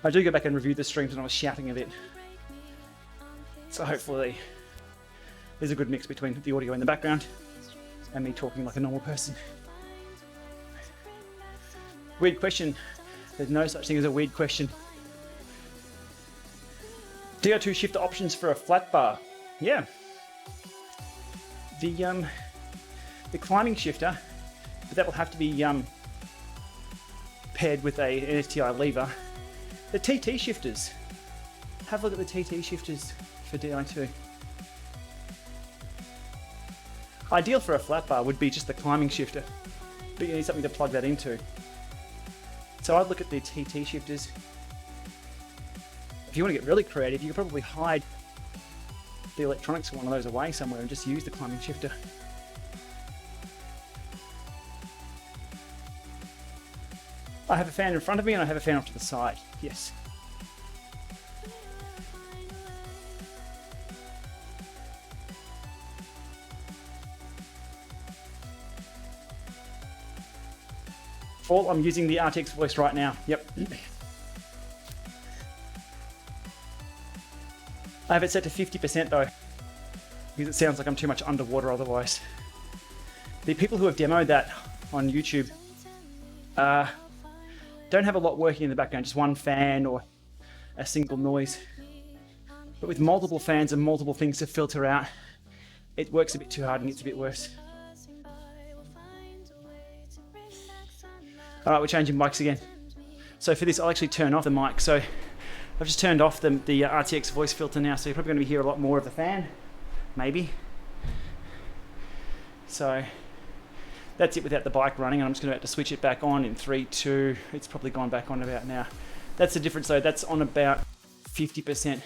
I do go back and review the streams and I was shouting a bit. So hopefully there's a good mix between the audio in the background and me talking like a normal person. Weird question. There's no such thing as a weird question. DR2 shifter options for a flat bar. Yeah. The climbing shifter, but that will have to be paired with an STI lever. The TT shifters. Have a look at the TT shifters for Di2. Ideal for a flat bar would be just the climbing shifter, but you need something to plug that into. So I'd look at the TT shifters. If you want to get really creative, you could probably hide the electronics of one of those away somewhere and just use the climbing shifter. I have a fan in front of me and I have a fan off to the side. Yes. Paul, I'm using the RTX voice right now. Yep. I have it set to 50% though, because it sounds like I'm too much underwater otherwise. The people who have demoed that on YouTube don't have a lot working in the background, just one fan or a single noise. But with multiple fans and multiple things to filter out, it works a bit too hard and gets a bit worse. All right, we're changing mics again. So for this, I'll actually turn off the mic. So I've just turned off the RTX voice filter now, so you're probably going to hear a lot more of the fan, maybe. So that's it without the bike running, and I'm just going to have to switch it back on in 3, 2. It's probably gone back on about now. That's the difference though. That's on about 50%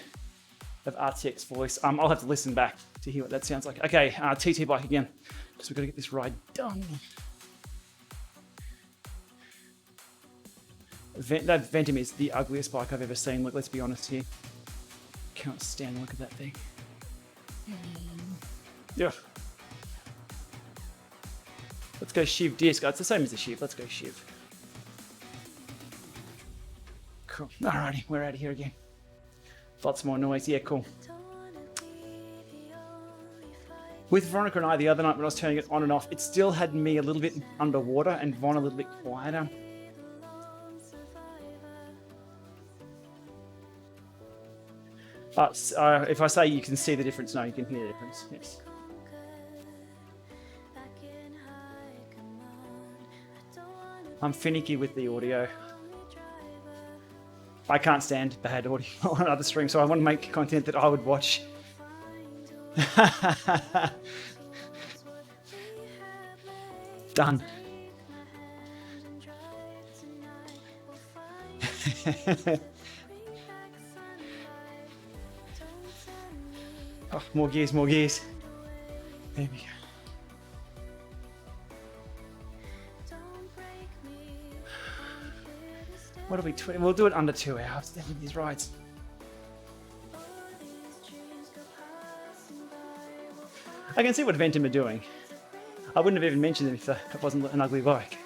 of RTX voice. I'll have to listen back to hear what that sounds like. Okay, TT bike again, because we've got to get this ride done. That Ventum is the ugliest bike I've ever seen. Look, let's be honest here. Can't stand the look of that thing. Yeah. Let's go Shiv disc. Oh, it's the same as the Shiv. Let's go Shiv. Cool. Alrighty, we're out of here again. Lots more noise. Yeah, cool. With Veronica and I the other night when I was turning it on and off, it still had me a little bit underwater and Von a little bit quieter. If I say you can see the difference, no, you can hear the difference. Yes. I'm finicky with the audio. I can't stand bad audio on other streams, so I want to make content that I would watch. Done. Oh, more gears, more gears. There we go. What are we, we'll do it under 2 hours with these rides. I can see what Ventum are doing. I wouldn't have even mentioned it if it wasn't an ugly bike.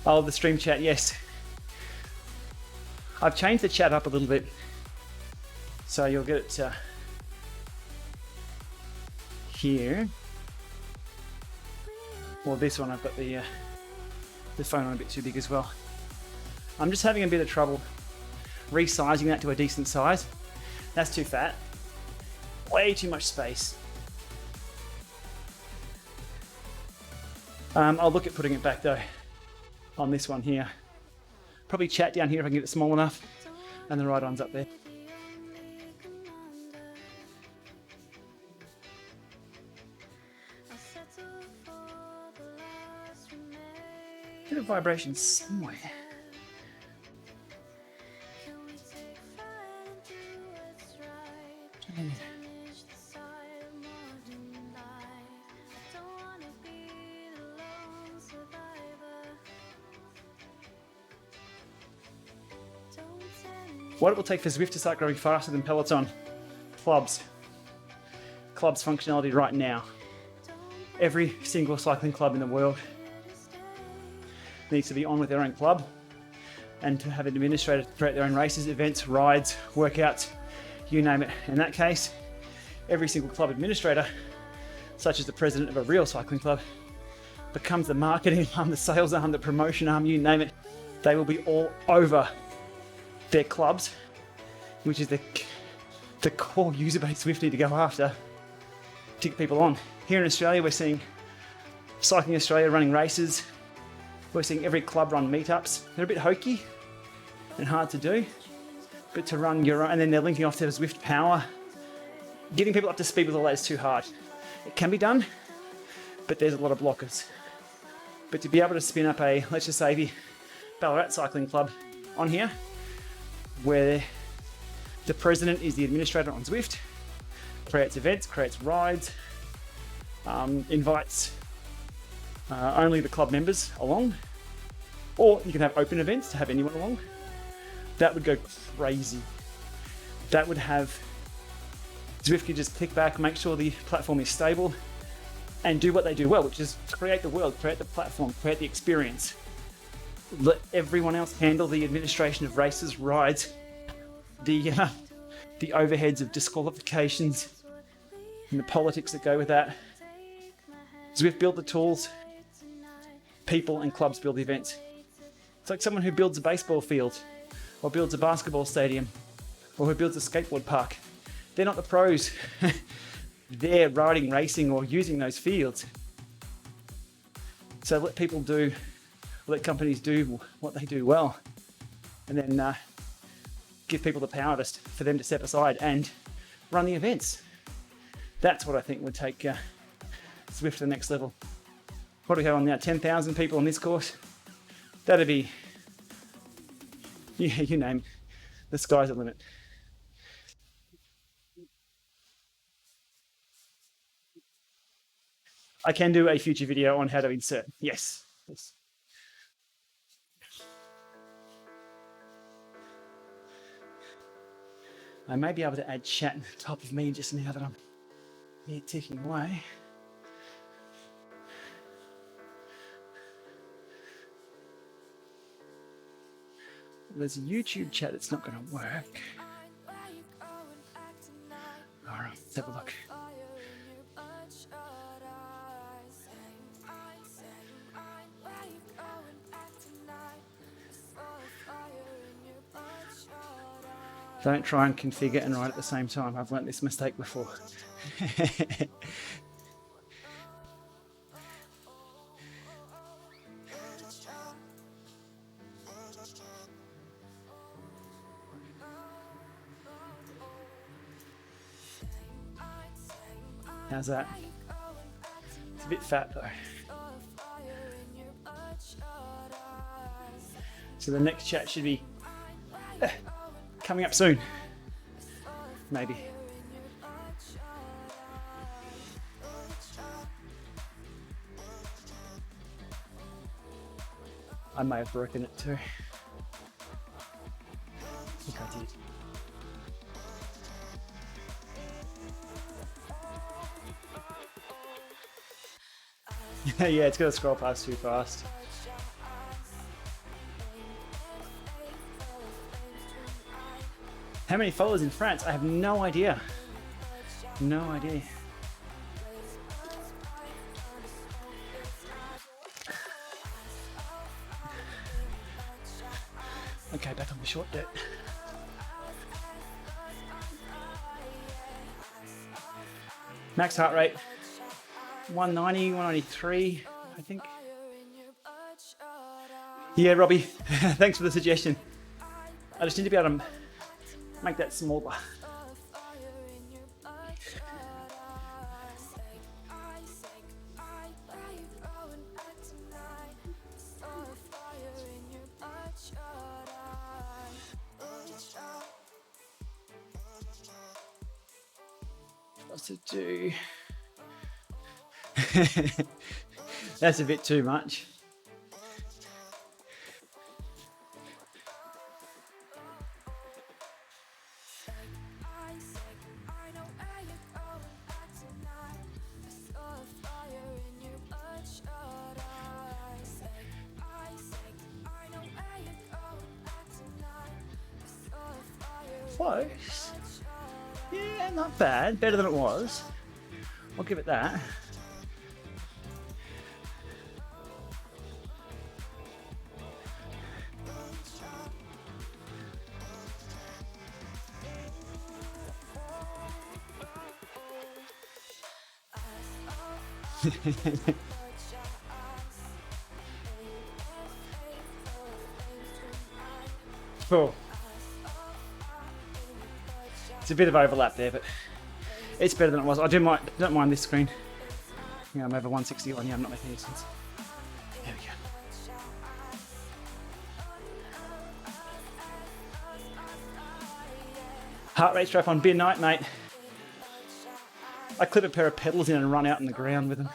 Oh, the stream chat, yes. I've changed the chat up a little bit, so you'll get it here. Well, this one I've got the phone on a bit too big as well. I'm just having a bit of trouble resizing that to a decent size. That's too fat. Way too much space. I'll look at putting it back though on this one here. Probably chat down here if I can get it small enough, and the ride-on's up there. Bit of vibration somewhere. What it will take for Zwift to start growing faster than Peloton? Clubs. Clubs functionality right now. Every single cycling club in the world needs to be on with their own club and to have an administrator to create their own races, events, rides, workouts, you name it. In that case, every single club administrator, such as the president of a real cycling club, becomes the marketing arm, the sales arm, the promotion arm, you name it. They will be all over their clubs, which is the core user base Zwift need to go after to get people on. Here in Australia, we're seeing Cycling Australia running races. We're seeing every club run meetups. They're a bit hokey and hard to do, but to run your own, and then they're linking off to Zwift Power. Getting people up to speed with all that is too hard. It can be done, but there's a lot of blockers. But to be able to spin up a, let's just say the Ballarat Cycling Club on here, where the president is the administrator on Zwift, creates events, creates rides, invites only the club members along, or you can have open events to have anyone along. That would go crazy. That would have Zwift could just click back, make sure the platform is stable, and do what they do well, which is create the world, create the platform, create the experience. Let everyone else handle the administration of races, rides, the overheads of disqualifications, and the politics that go with that. Zwift build the tools, people and clubs build the events. It's like someone who builds a baseball field, or builds a basketball stadium, or who builds a skateboard park. They're not the pros. They're riding, racing, or using those fields. So let people do, let companies do what they do well, and then give people the power for them to step aside and run the events. That's what I think would take Zwift to the next level. What do we have on now? 10,000 people on this course? That'd be, yeah, you name it. The sky's the limit. I can do a future video on how to insert. Yes. Yes. I may be able to add chat on top of me just now that I'm here ticking away. There's a YouTube chat that's not going to work. All right, let's have a look. Don't try and configure and write at the same time. I've learnt this mistake before. How's that? It's a bit fat though. So the next chat should be coming up soon. Maybe. I may have broken it too. I think I did. Yeah, it's gonna scroll past too fast. How many followers in France? I have no idea. No idea. Okay, back on the short dirt. Max heart rate, 190, 193, I think. Yeah, Robbie, thanks for the suggestion. I just need to be able to make that smaller. What's it do? That's a bit too much. Close. Yeah, not bad. Better than it was. I'll give it that. Oh. It's a bit of overlap there, but it's better than it was. I don't mind this screen. Yeah, I'm over 160 on. Yeah, I'm not making any sense. There we go. Heart rate strap on, be a night, mate. I clip a pair of pedals in and run out on the ground with them.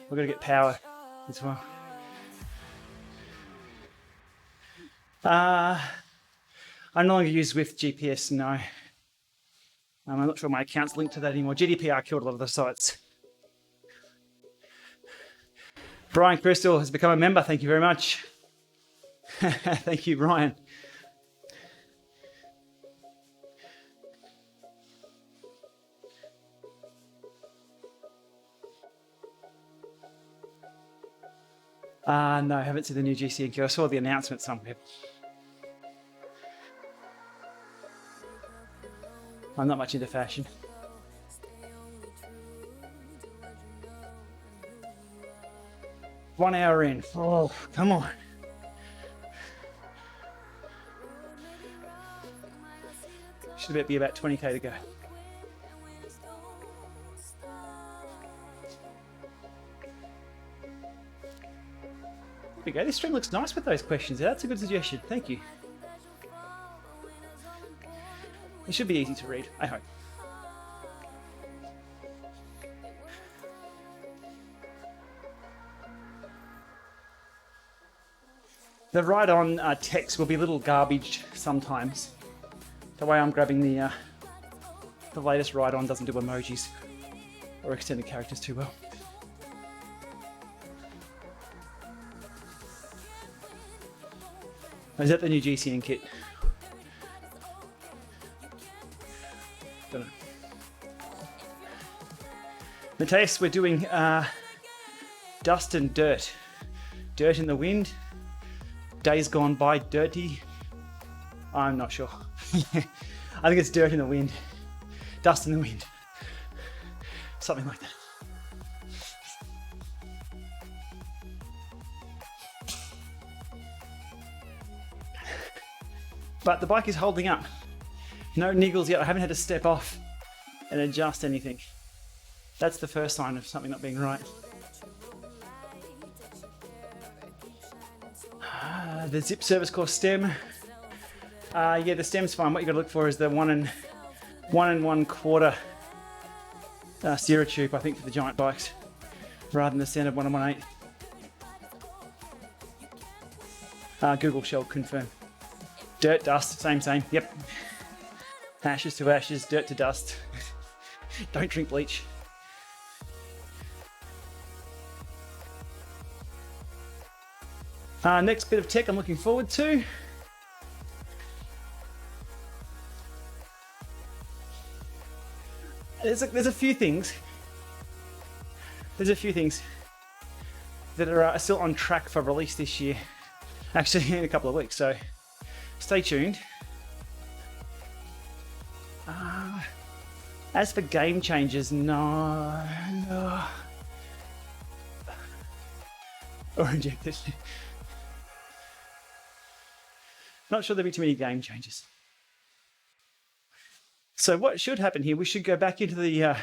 We've got to get power as well. I no longer use Zwift GPS, no. I'm not sure my account's linked to that anymore. GDPR killed a lot of the sites. Brian Crystal has become a member. Thank you very much. Thank you, Brian. No, I haven't seen the new GCNQ. I saw the announcement somewhere. I'm not much into fashion. One hour in. Oh, come on. Should be about 20k to go. There we go. This stream looks nice with those questions. That's a good suggestion. Thank you. It should be easy to read, I hope. The ride-on text will be a little garbage sometimes. The way I'm grabbing the latest ride-on doesn't do emojis or extended characters too well. Is that the new GCN kit? Don't know. Matthias, we're doing dust and dirt. Dirt in the wind. Days gone by dirty. I'm not sure. I think it's dirt in the wind. Dust in the wind. Something like that. But the bike is holding up. No niggles yet. I haven't had to step off and adjust anything. That's the first sign of something not being right. The zip service core stem. Yeah, the stem's fine. What you got to look for is the 1 1/4 steerer tube, I think, for the giant bikes, rather than the standard 1 1/8. Google shall confirm. Dirt, dust, same. Yep. Ashes to ashes, dirt to dust. Don't drink bleach. Next bit of tech I'm looking forward to. There's a few things. There's a few things that are still on track for release this year. Actually, in a couple of weeks, so stay tuned. As for game changes, no. Or injected. Not sure there'll be too many game changes. So what should happen here, we should go back into the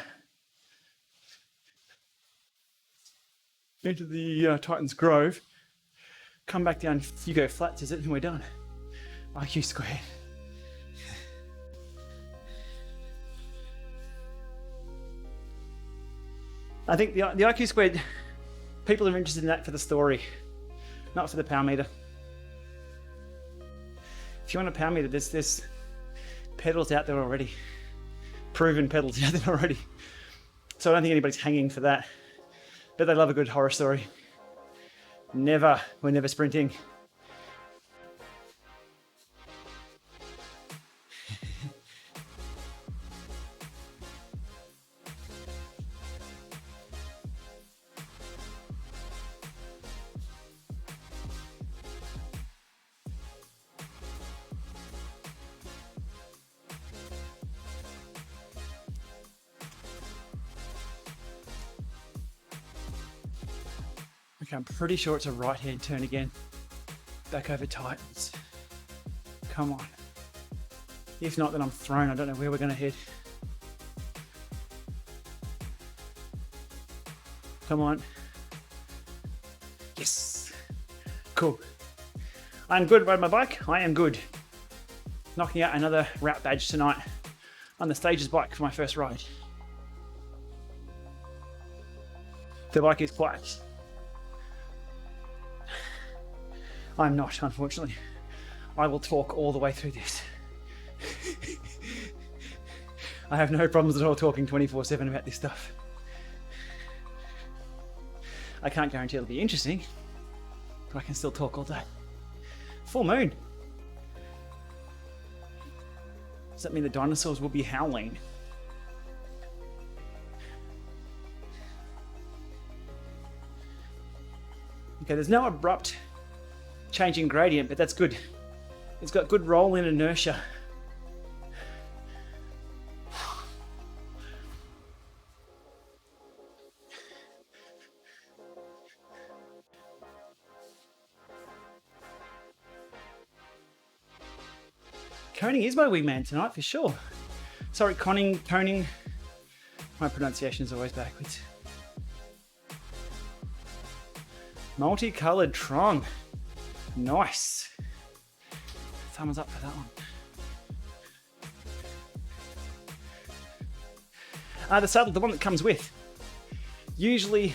Titans Grove, come back down Hugo Flats, is it? And we're done. IQ squared. I think the IQ squared, people are interested in that for the story, not for the power meter. If you want a power meter, there's pedals out there already. Proven pedals out there already. So I don't think anybody's hanging for that. But they love a good horror story. We're never sprinting. Okay, I'm pretty sure it's a right-hand turn again. Back over Titans. Come on. If not, then I'm thrown. I don't know where we're going to head. Come on. Yes. Cool. I'm good riding my bike. I am good. Knocking out another route badge tonight on the Stages bike for my first ride. The bike is quiet. I'm not, unfortunately. I will talk all the way through this. I have no problems at all talking 24/7 about this stuff. I can't guarantee it'll be interesting, but I can still talk all day. Full moon. Does that mean the dinosaurs will be howling? Okay, there's no abrupt change in gradient, but that's good. It's got good roll in inertia. Coning is my wingman tonight for sure. Sorry, coning. My pronunciation is always backwards. Multicolored Tron. Nice. Thumbs up for that one. The saddle, the one that comes with. Usually,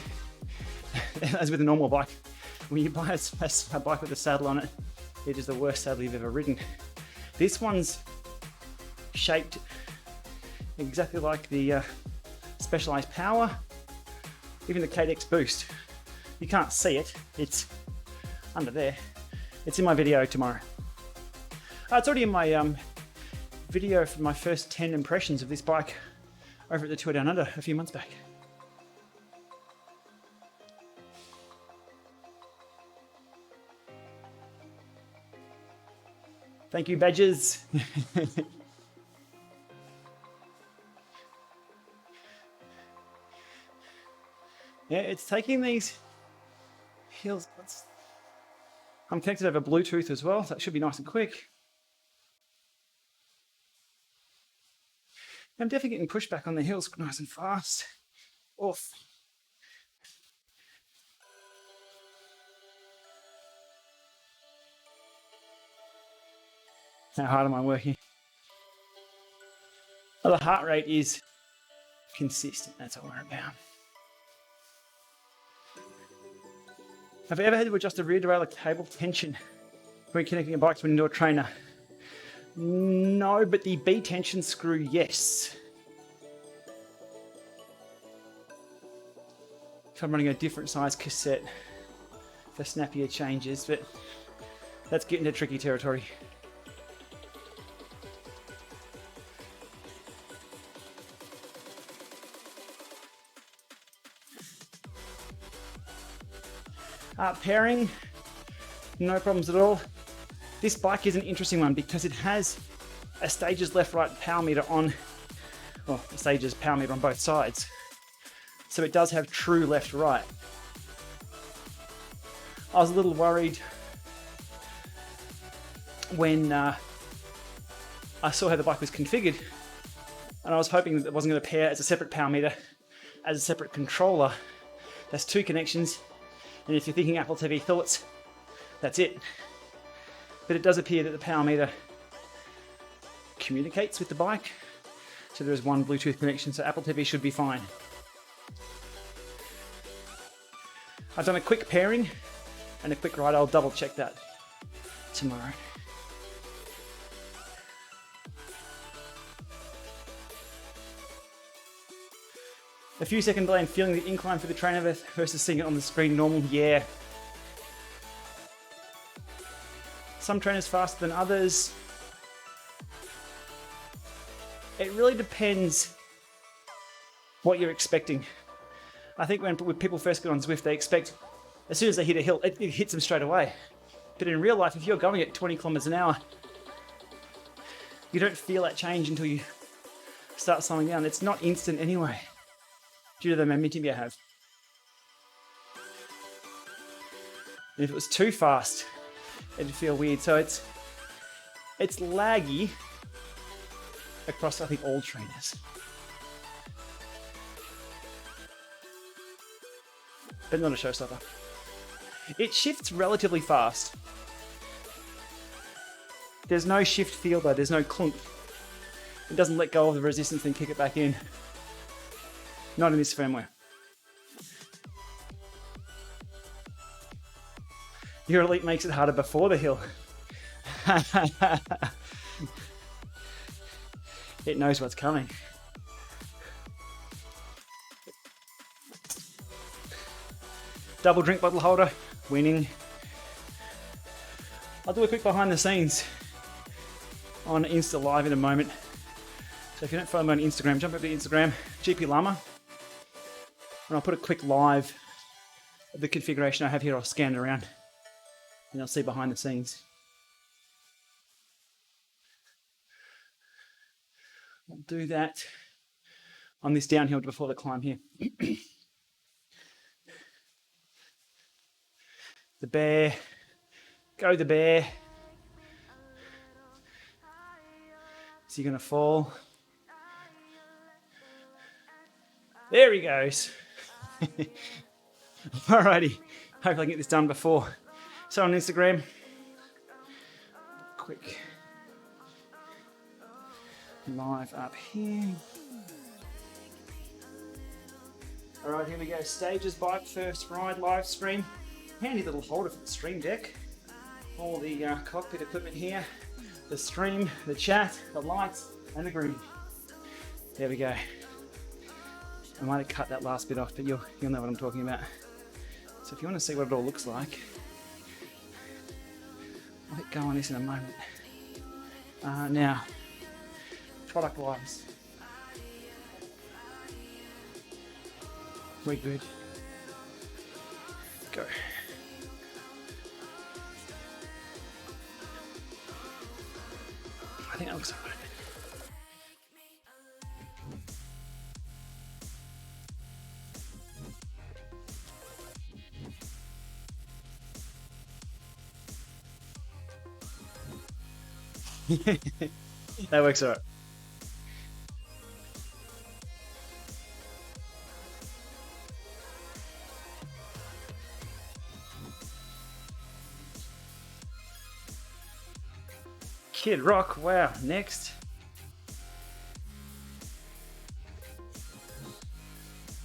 as with a normal bike, when you buy a bike with a saddle on it, it is the worst saddle you've ever ridden. This one's shaped exactly like the Specialized Power, even the KDX Boost. You can't see it, it's under there. It's in my video tomorrow. It's already in my video for my first 10 impressions of this bike over at the Tour Down Under a few months back. Thank you, badges. Yeah, it's taking these hills. I'm connected over Bluetooth as well, so that should be nice and quick. I'm definitely getting pushback on the hills nice and fast. Off. How hard am I working? Well, the heart rate is consistent, that's all we're about. Have you ever had to adjust the rear derailleur cable tension Reconnecting your bike to an indoor trainer. No, but the B tension screw, yes. If I'm running a different size cassette for snappier changes, but that's getting into tricky territory. Pairing, no problems at all. This bike is an interesting one because it has a Stages left-right power meter on, well, a Stages power meter on both sides. So it does have true left-right. I was a little worried when I saw how the bike was configured, and I was hoping that it wasn't going to pair as a separate power meter, as a separate controller. That's two connections, and if you're thinking Apple TV thoughts, that's it. But it does appear that the power meter communicates with the bike, so there is one Bluetooth connection, so Apple TV should be fine. I've done a quick pairing and a quick ride. I'll double check that tomorrow. A few second delay in feeling the incline for the trainer versus seeing it on the screen normal, yeah. Some trainers faster than others. It really depends what you're expecting. I think when people first get on Zwift, they expect as soon as they hit a hill, it hits them straight away. But in real life, if you're going at 20 kilometers an hour, you don't feel that change until you start slowing down. It's not instant anyway, due to the momentum you have. And if it was too fast, it'd feel weird. So it's laggy across, I think, all trainers. But not a showstopper. It shifts relatively fast. There's no shift feel though, there's no clunk. It doesn't let go of the resistance and kick it back in. Not in this firmware. Your Elite makes it harder before the hill. It knows what's coming. Double drink bottle holder, winning. I'll do a quick behind the scenes on Insta Live in a moment. So if you don't follow me on Instagram, jump over to Instagram, Gplama, and I'll put a quick live of the configuration I have here. I'll scan it around and you'll see behind the scenes. I'll do that on this downhill before the climb here. The bear, go the bear. Is he gonna fall? There he goes. Alrighty, hopefully I can get this done before. So on Instagram, quick live up here. Alright, here we go. Stages bike first ride live stream. Handy little holder for the stream deck. All the cockpit equipment here. The stream, the chat, the lights, and the green. There we go. I might have cut that last bit off, but you'll know what I'm talking about. So if you want to see what it all looks like, I'll hit go on this in a moment. Now, product-wise, we're good. Go. I think that looks alright. That works alright. Kid Rock, wow, next.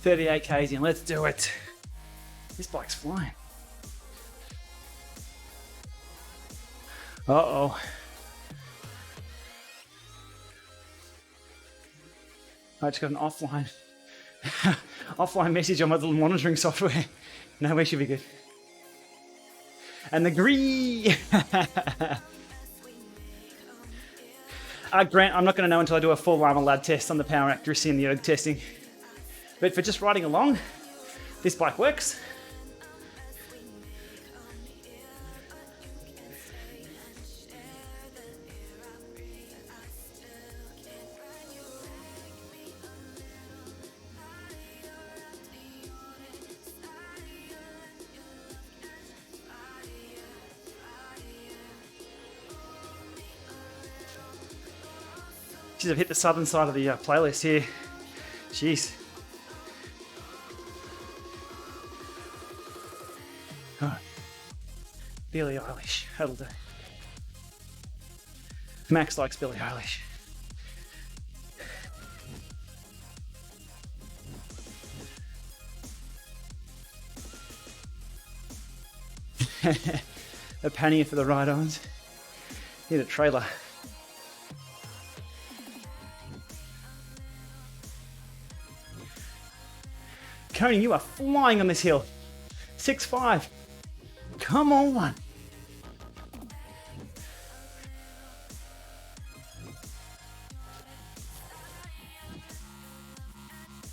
38 k's in, let's do it. This bike's flying. Uh-oh. I just got an offline message on my little monitoring software. No, we should be good. And the green. Grant, I'm not going to know until I do a full LAMA lab test on the power accuracy and the erg testing. But for just riding along, this bike works. Jeez, I've hit the southern side of the playlist here. Jeez. Oh. Billie Eilish, that'll do. Max likes Billie Eilish. A pannier for the ride-ons. Need a trailer. Coney, you are flying on this hill. 6.5. Come on.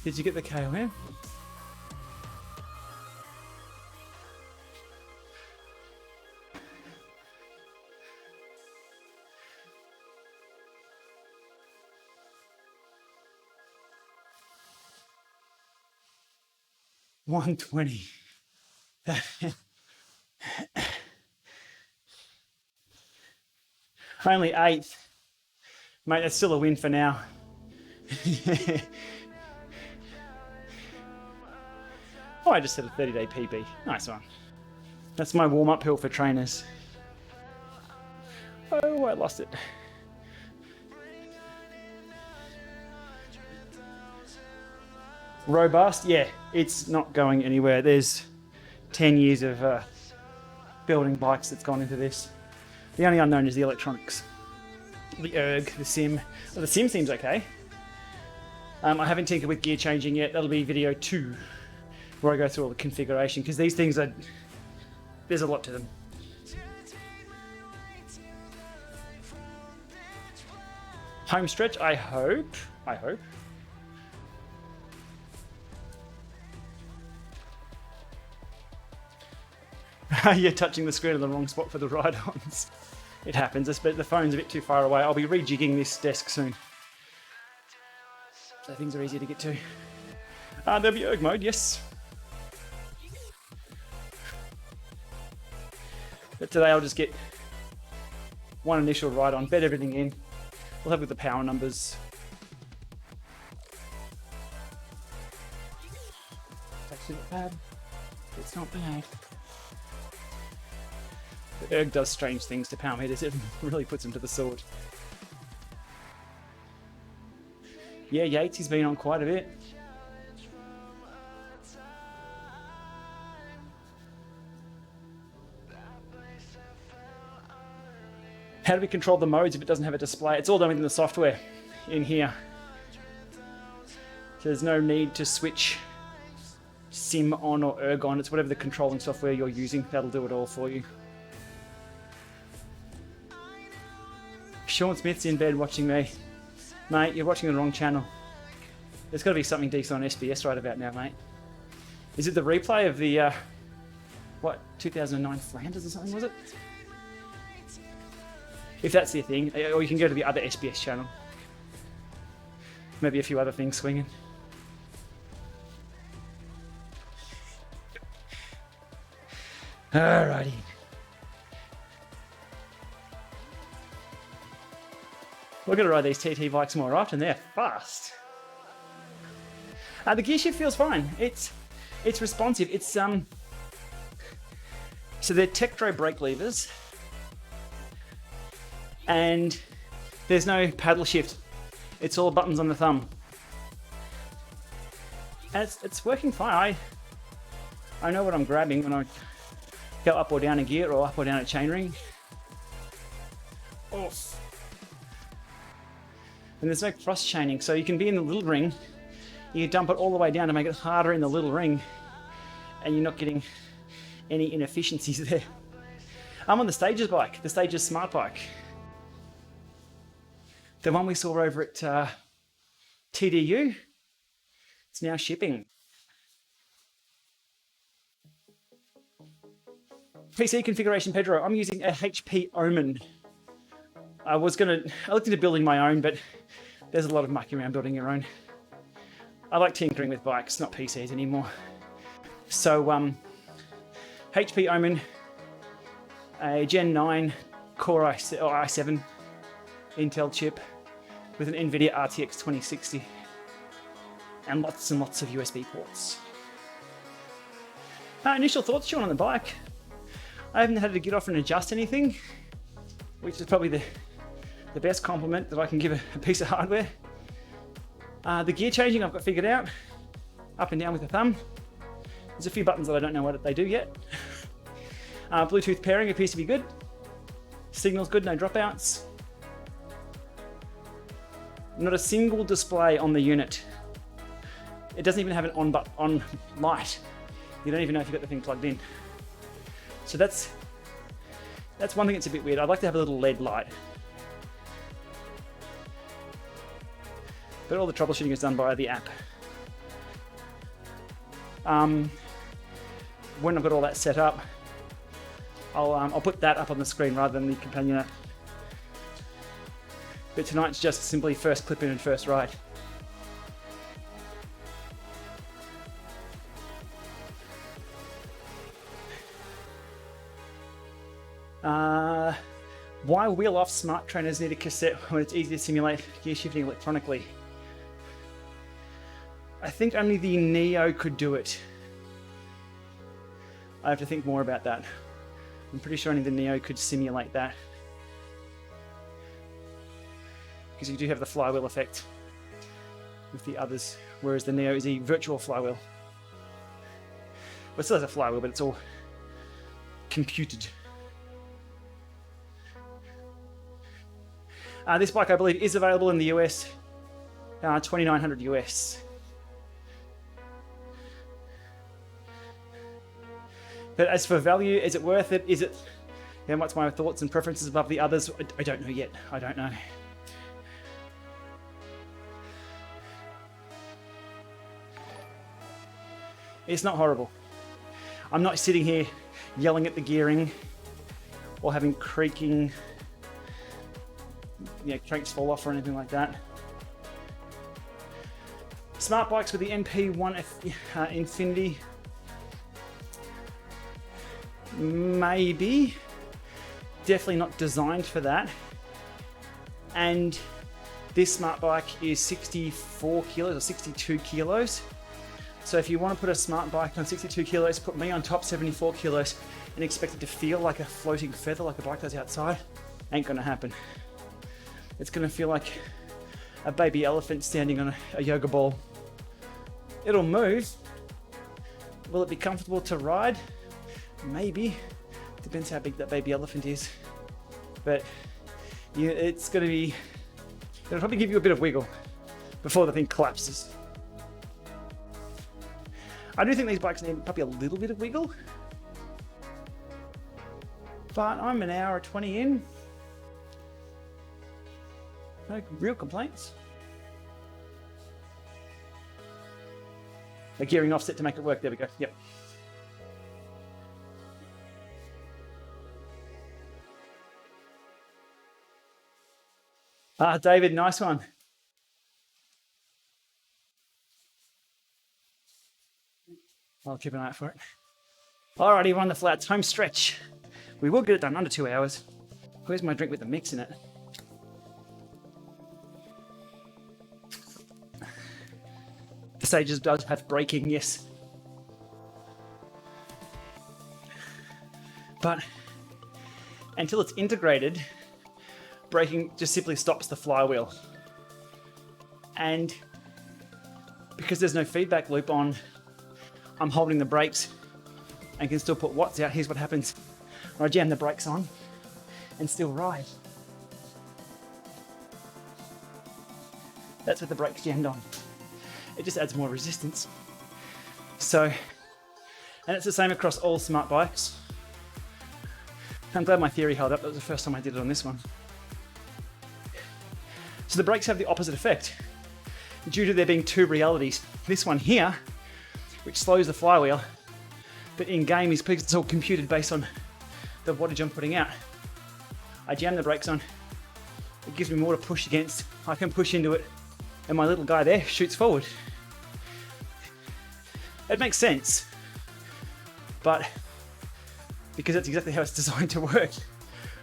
Did you get the KOM? $120. Only 8th. Mate, that's still a win for now. Oh, I just set a 30-day PB. Nice one. That's my warm-up hill for trainers. Oh, I lost it. Robust? Yeah, it's not going anywhere. There's 10 years of building bikes that's gone into this. The only unknown is the electronics. The erg, the sim. Well, the sim seems okay. I haven't tinkered with gear changing yet. That'll be video 2, where I go through all the configuration, because these things are... there's a lot to them. Home stretch, I hope. You're touching the screen in the wrong spot for the ride-ons. It happens, but the phone's a bit too far away. I'll be rejigging this desk soon, so things are easier to get to. There'll be erg mode, yes. But today I'll just get one initial ride-on, bed everything in. We'll have with the power numbers. It's actually not bad. It's not bad. The erg does strange things to power meters. It really puts him to the sword. Yeah, Yates, he's been on quite a bit. How do we control the modes if it doesn't have a display? It's all done within the software in here. So there's no need to switch sim on or erg on. It's whatever the controlling software you're using. That'll do it all for you. Sean Smith's in bed watching me. Mate, you're watching the wrong channel. There's got to be something decent on SBS right about now, mate. Is it the replay of the, 2009 Flanders or something, was it? If that's the thing, or you can go to the other SBS channel. Maybe a few other things swinging. Alrighty. We're going to ride these TT bikes more often. They're fast. The gear shift feels fine. It's responsive. It's so they're Tektro brake levers, and there's no paddle shift. It's all buttons on the thumb, and it's working fine. I know what I'm grabbing when I go up or down a gear or up or down a chainring. Oh. And there's no cross chaining, so you can be in the little ring, you dump it all the way down to make it harder in the little ring, and you're not getting any inefficiencies there. I'm on the Stages bike, the Stages Smart Bike. The one we saw over at TDU, it's now shipping. PC configuration, Pedro, I'm using a HP Omen. I looked into building my own, but there's a lot of mucking around building your own. I like tinkering with bikes, not PCs anymore. So HP Omen, a Gen 9 Core i7 Intel chip with an NVIDIA RTX 2060 and lots of USB ports. Initial thoughts, Sean, on the bike. I haven't had to get off and adjust anything, which is probably the best compliment that I can give a piece of hardware. The gear changing I've got figured out, up and down with the thumb. There's a few buttons that I don't know what they do yet. Bluetooth pairing appears to be good. Signal's good, no dropouts. Not a single display on the unit. It doesn't even have an on light. You don't even know if you've got the thing plugged in. So that's one thing that's a bit weird. I'd like to have a little LED light. But all the troubleshooting is done via the app. When I've got all that set up, I'll put that up on the screen rather than the companion app. But tonight's just simply first clip in and first ride. Why wheel-off smart trainers need a cassette when it's easy to simulate gear shifting electronically? I think only the Neo could do it. I have to think more about that. I'm pretty sure only the Neo could simulate that. Because you do have the flywheel effect with the others, whereas the Neo is a virtual flywheel. Well, it still has a flywheel, but it's all computed. This bike, I believe, is available in the US, $2,900 US. But as for value, is it worth it? Is it? What's my thoughts and preferences above the others? I don't know yet. I don't know. It's not horrible. I'm not sitting here yelling at the gearing or having creaking, cranks fall off or anything like that. Smart bikes with the MP1 Infinity, maybe. Definitely not designed for that. And this smart bike is 64 kilos or 62 kilos. So if you want to put a smart bike on 62 kilos, put me on top 74 kilos and expect it to feel like a floating feather like a bike does outside, ain't gonna happen. It's gonna feel like a baby elephant standing on a yoga ball. It'll move. Will it be comfortable to ride? Maybe. Depends how big that baby elephant is. But it's gonna be, it'll probably give you a bit of wiggle before the thing collapses. I do think these bikes need probably a little bit of wiggle, but I'm an hour 20 in. No real complaints. A gearing offset to make it work. There we go. Yep. David, nice one. I'll keep an eye out for it. Alrighty, we're on the flats, home stretch. We will get it done under 2 hours. Where's my drink with the mix in it? The Stages does have braking, yes. But until it's integrated, braking just simply stops the flywheel. And because there's no feedback loop on, I'm holding the brakes and can still put watts out. Here's what happens when I jam the brakes on and still ride. That's with the brakes jammed on. It just adds more resistance. So, and it's the same across all smart bikes. I'm glad my theory held up. That was the first time I did it on this one. So the brakes have the opposite effect. Due to there being two realities. This one here, which slows the flywheel, but in game is because it's all computed based on the wattage I'm putting out. I jam the brakes on, it gives me more to push against. I can push into it, and my little guy there shoots forward. It makes sense, but because that's exactly how it's designed to work.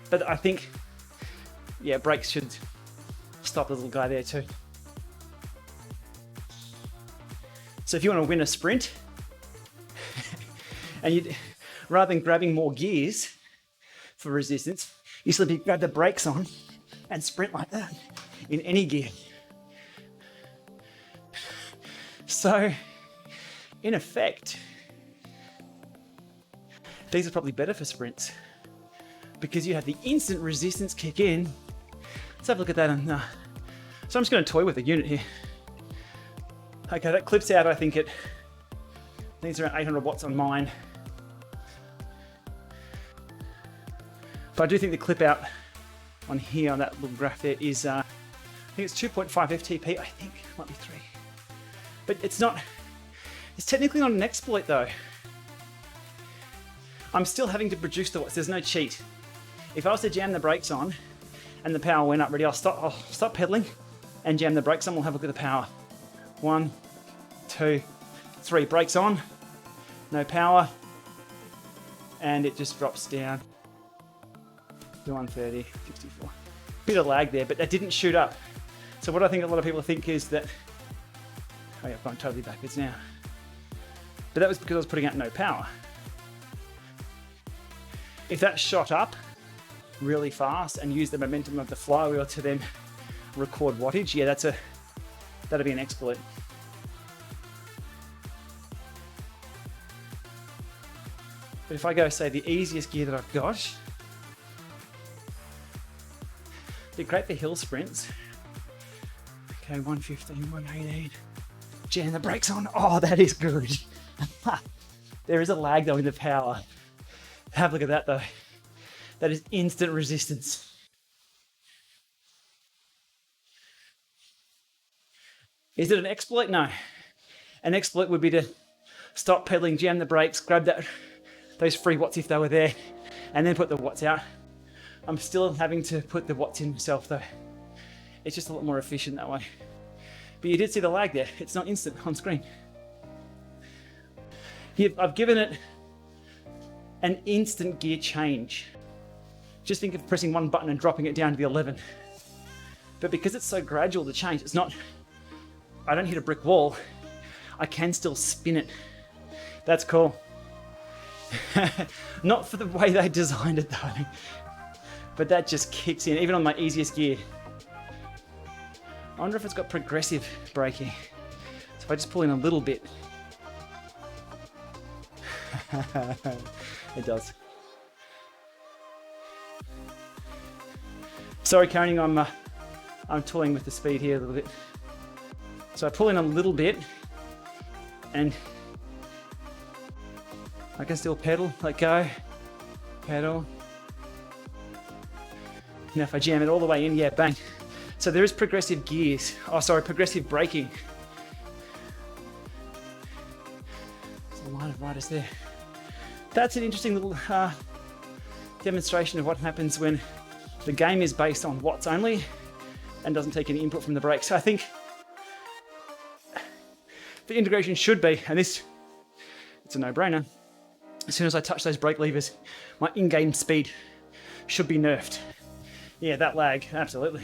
But I think, yeah, brakes should stop the little guy there too. So if you want to win a sprint, and rather than grabbing more gears for resistance, you simply grab the brakes on and sprint like that in any gear. So, in effect, these are probably better for sprints because you have the instant resistance kick in. Let's have a look at that. So I'm just going to toy with the unit here. Okay, that clips out, I think it's around 800 watts on mine. But I do think the clip out on here, on that little graph there is, I think it's 2.5 FTP, I think, it might be 3. But it's technically not an exploit though. I'm still having to produce the watts, there's no cheat. If I was to jam the brakes on and the power went up, ready, I'll stop pedaling and jam the brakes on, we'll have a look at the power. 1, 2, 3, brakes on, no power, and it just drops down to 130, 64. Bit of lag there, but that didn't shoot up. So what I think a lot of people think is that, oh yeah, I've gone totally backwards now. But that was because I was putting out no power. If that shot up really fast and used the momentum of the flywheel to then record wattage, yeah, that'd be an exploit. But if I go, say, the easiest gear that I've got, it'd be great for hill sprints. Okay, 115, 118. Jam the brakes on. Oh, that is good. There is a lag though in the power. Have a look at that though. That is instant resistance. Is it an exploit? No. An exploit would be to stop pedaling, jam the brakes, grab those free watts if they were there, and then put the watts out. I'm still having to put the watts in myself though. It's just a lot more efficient that way. But you did see the lag there. It's not instant on screen. I've given it an instant gear change. Just think of pressing one button and dropping it down to the 11. But because it's so gradual, the change, I don't hit a brick wall. I can still spin it. That's cool. Not for the way they designed it though. But that just kicks in, even on my easiest gear. I wonder if it's got progressive braking. So if I just pull in a little bit. It does. Sorry, Karen, I'm toying with the speed here a little bit. So I pull in a little bit and I can still pedal, let go, pedal. Now if I jam it all the way in, yeah, bang. So there is progressive gears. Oh, sorry, progressive braking. There's a line of riders there. That's an interesting little demonstration of what happens when the game is based on watts only and doesn't take any input from the brakes. So I think the integration should be, and it's a no-brainer, as soon as I touch those brake levers, my in-game speed should be nerfed. Yeah, that lag, absolutely.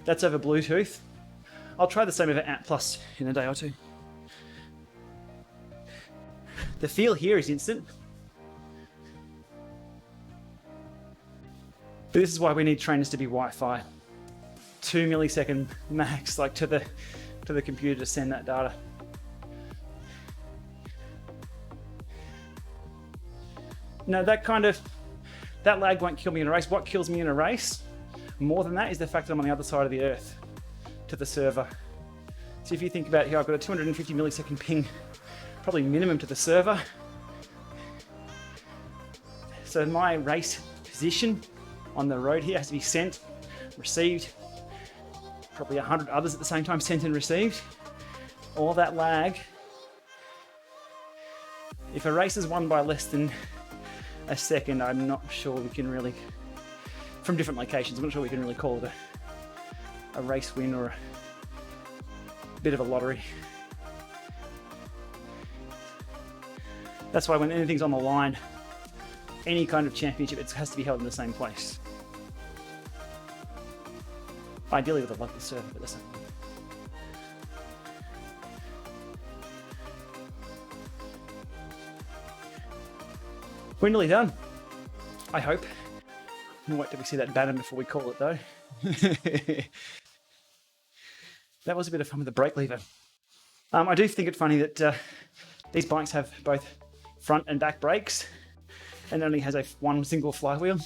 That's over Bluetooth. I'll try the same over Ant Plus in a day or two. The feel here is instant. But this is why we need trainers to be Wi-Fi. 2 millisecond max, like to the computer to send that data. No, that lag won't kill me in a race. What kills me in a race, more than that, is the fact that I'm on the other side of the earth. to the server. So if you think about here, I've got a 250 millisecond ping, probably minimum to the server. So my race position on the road here has to be sent, received, probably 100 others at the same time sent and received. All that lag. If a race is won by less than a second, I'm not sure we can really, from different locations, I'm not sure we can really call it a race win or a bit of a lottery. That's why when anything's on the line, any kind of championship, it has to be held in the same place. Ideally with a local server, but that's not. We're nearly done, I hope. Wait till we see that banner before we call it though. That was a bit of fun with the brake lever. I do think it funny that these bikes have both front and back brakes and only has one single flywheel.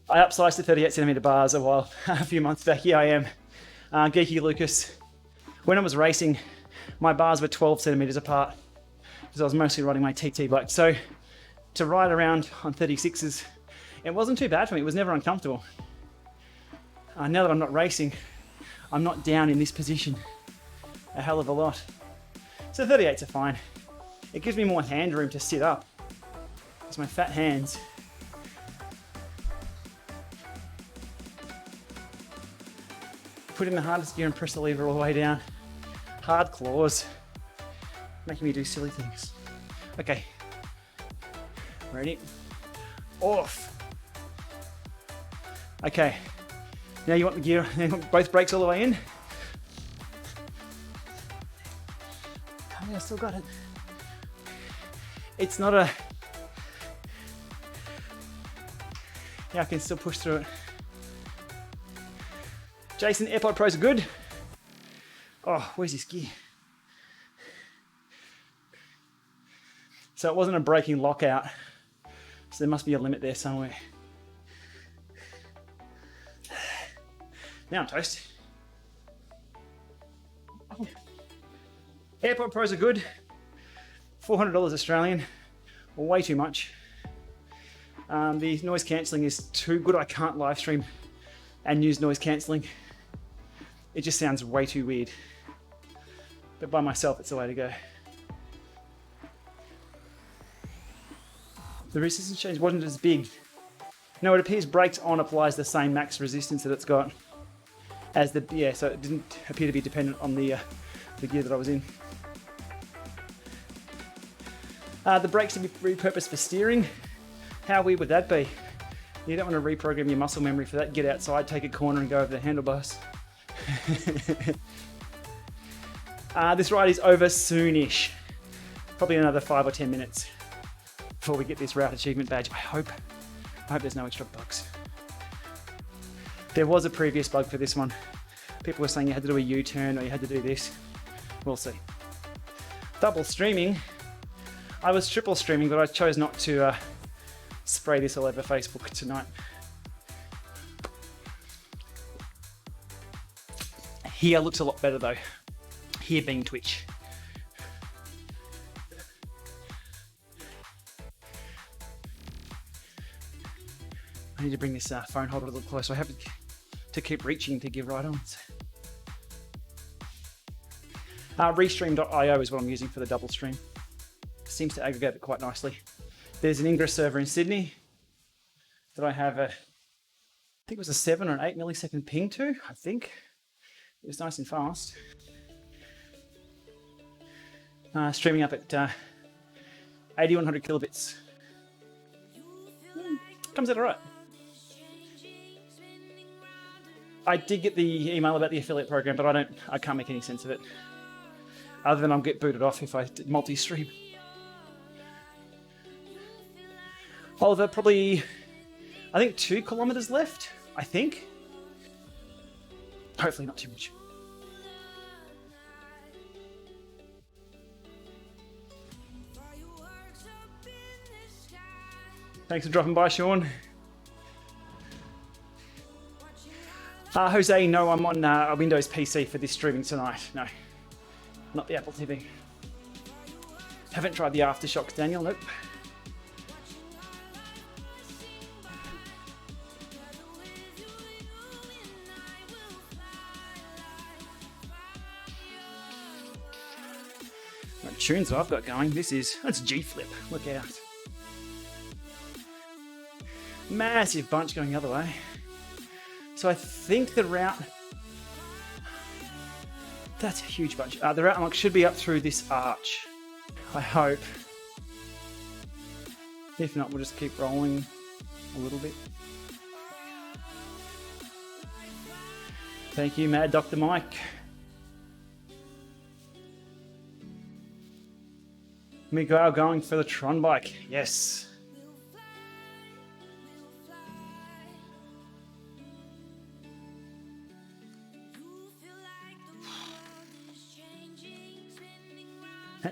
I upsized to 38cm bars a few months back. Here I am, Geeky Lucas. When I was racing, my bars were 12 centimeters apart because I was mostly riding my TT bike. So to ride around on 36s, it wasn't too bad for me. It was never uncomfortable. Now that I'm not racing, I'm not down in this position a hell of a lot. So 38s are fine. It gives me more hand room to sit up because my fat hands. Put in the hardest gear and press the lever all the way down. Hard claws, making me do silly things. Okay, ready? Off. Okay, now you want the gear, you want both brakes all the way in. Oh yeah, I still got it. It's not a, yeah, I can still push through it. Jason, AirPod Pros are good. Oh, where's this gear? So it wasn't a braking lockout, so there must be a limit there somewhere. Now I'm toast. AirPod Pros are good. $400 Australian, way too much. The noise cancelling is too good. I can't live stream and use noise cancelling. It just sounds way too weird. But by myself, it's the way to go. The resistance change wasn't as big. No, it appears brakes on applies the same max resistance that it's got as the, yeah, so it didn't appear to be dependent on the gear that I was in. The brakes to be repurposed for steering. How weird would that be? You don't want to reprogram your muscle memory for that. Get outside, take a corner and go over the handlebars. This ride is over soonish. Probably another 5 or 10 minutes before we get this route achievement badge. I hope there's no extra bugs. There was a previous bug for this one. People were saying you had to do a U-turn or you had to do this. We'll see. Double streaming. I was triple streaming, but I chose not to spray this all over Facebook tonight. Here looks a lot better though. Here being Twitch. I need to bring this phone holder a little closer. I have to keep reaching to give ride-ons. Restream.io is what I'm using for the double stream. Seems to aggregate it quite nicely. There's an Ingress server in Sydney that I have I think it was a 7 or an 8 millisecond ping to, I think. It was nice and fast. Streaming up at 8100 kilobits. Comes out all right. I did get the email about the affiliate program, but I can't make any sense of it. Other than I'll get booted off if I multi-stream. Oliver, probably, I think 2 kilometers left, I think. Hopefully not too much. Thanks for dropping by, Sean. Jose, no, I'm on a Windows PC for this streaming tonight. No, not the Apple TV. Haven't tried the Aftershocks, Daniel, nope. Right, tunes I've got going, that's G-Flip, look out. Massive bunch going the other way. So I think the route, that's a huge bunch. The route unlock should be up through this arch, I hope. If not, we'll just keep rolling a little bit. Thank you, Mad Dr. Mike. Miguel going for the Tron bike, yes.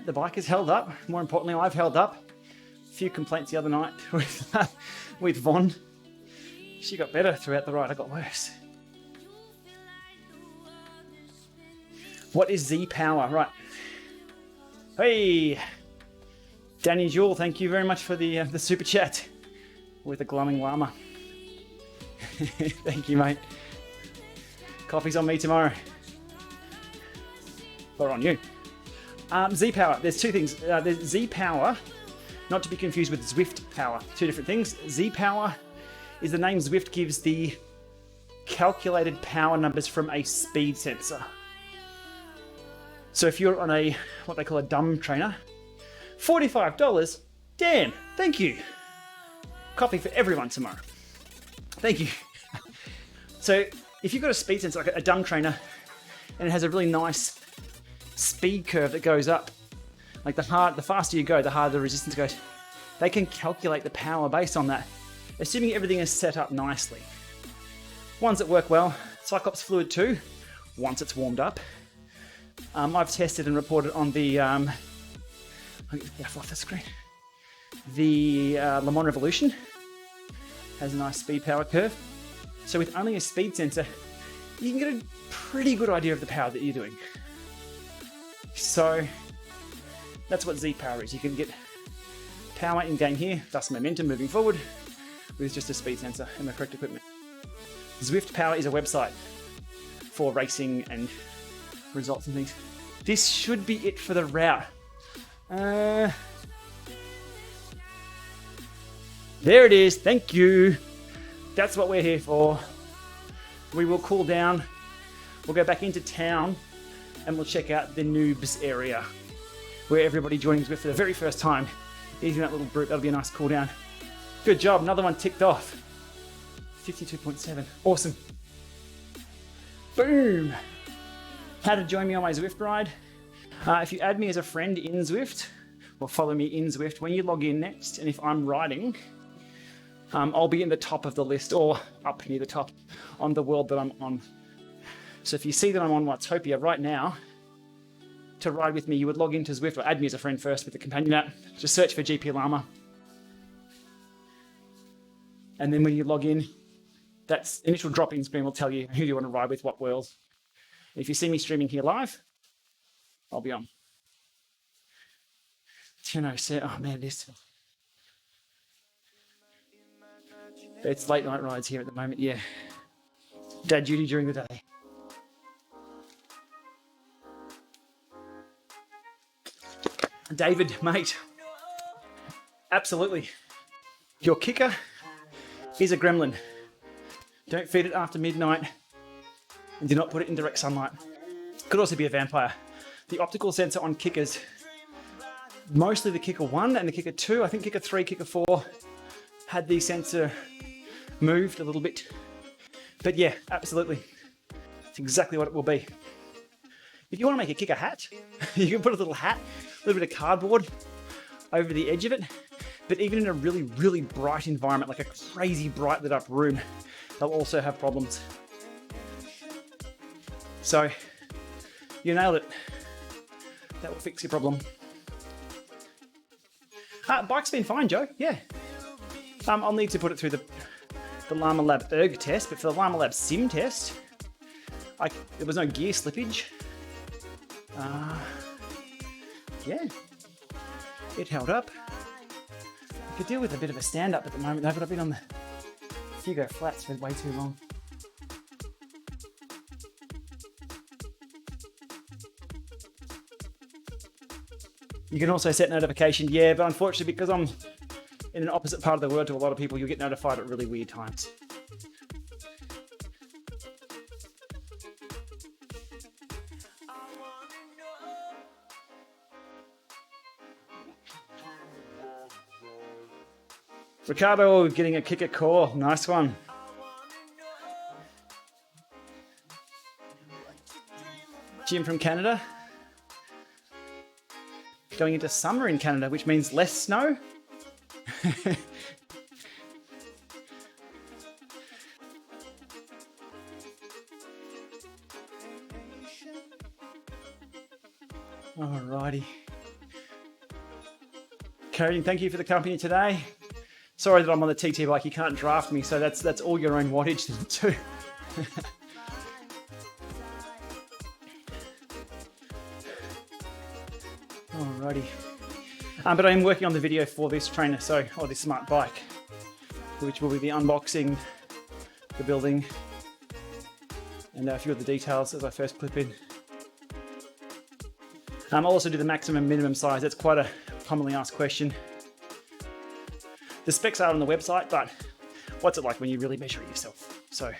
The bike has held up. More importantly, I've held up. A few complaints the other night with Von. She got better throughout the ride. I got worse. What is Z Power? Right. Hey, Danny Jewel, thank you very much for the super chat with a glowing llama. Thank you, mate. Coffee's on me tomorrow. Or on you. Z Power, there's two things. There's Z Power, not to be confused with Zwift Power, two different things. Z Power is the name Zwift gives the calculated power numbers from a speed sensor. So if you're on what they call a dumb trainer, $45, damn, thank you. Coffee for everyone tomorrow. Thank you. So if you've got a speed sensor, like a dumb trainer, and it has a really nice speed curve that goes up, like the faster you go, the harder the resistance goes. They can calculate the power based on that, assuming everything is set up nicely. Ones that work well, Cyclops Fluid 2, once it's warmed up. I've tested and reported on the I'll get off the screen. The Le Mans Revolution has a nice speed power curve. So with only a speed sensor, you can get a pretty good idea of the power that you're doing. So that's what Z Power is. You can get power in game here, thus momentum moving forward, with just a speed sensor and the correct equipment. Zwift Power is a website for racing and results and things. This should be it for the route. There it is. Thank you. That's what we're here for. We will cool down. We'll go back into town and we'll check out the noobs area where everybody joining Zwift for the very first time is in that little group. That'll be a nice cool down. Good job. Another one ticked off. 52.7. Awesome. Boom. How to join me on my Zwift ride. If you add me as a friend in Zwift, or follow me in Zwift, when you log in next, and if I'm riding, I'll be in the top of the list, or up near the top on the world that I'm on. So if you see that I'm on Watopia right now, to ride with me, you would log into Zwift, or add me as a friend first with the companion app. Just search for Gplama. And then when you log in, that initial drop-in screen will tell you who you want to ride with, what world. If you see me streaming here live, I'll be on. 10:07. Oh man, it is. It's late night rides here at the moment, yeah. Dad duty during the day. David, mate. Absolutely. Your kicker is a gremlin. Don't feed it after midnight. And do not put it in direct sunlight. Could also be a vampire. The optical sensor on kickers, mostly the kicker 1 and the kicker 2, I think kicker 3, kicker 4, had the sensor moved a little bit. But yeah, absolutely. It's exactly what it will be. If you want to make a kicker hat, you can put a little hat, a little bit of cardboard over the edge of it. But even in a really, really bright environment, like a crazy bright lit up room, they'll also have problems. So, you nailed it. That will fix your problem. Bike's been fine, Joe. Yeah. I'll need to put it through the LAMA Lab erg test, but for the LAMA Lab sim test, There was no gear slippage. Yeah, it held up. I could deal with a bit of a stand up at the moment though, but I've been on the Fugo flats for way too long. You can also set notification, yeah, but unfortunately because I'm in an opposite part of the world to a lot of people, you'll get notified at really weird times. Ricardo getting a kick at core, nice one. Jim from Canada. Going into summer in Canada, which means less snow. Alrighty. Karen, thank you for the company today. Sorry that I'm on the TT bike, you can't draft me, so that's all your own wattage too. Alrighty. But I am working on the video for this trainer, or this smart bike, which will be the unboxing, the building, and a few of the details as I first clip in. I'll also do the maximum and minimum size. That's quite a commonly asked question. The specs are on the website, but what's it like when you really measure it yourself? So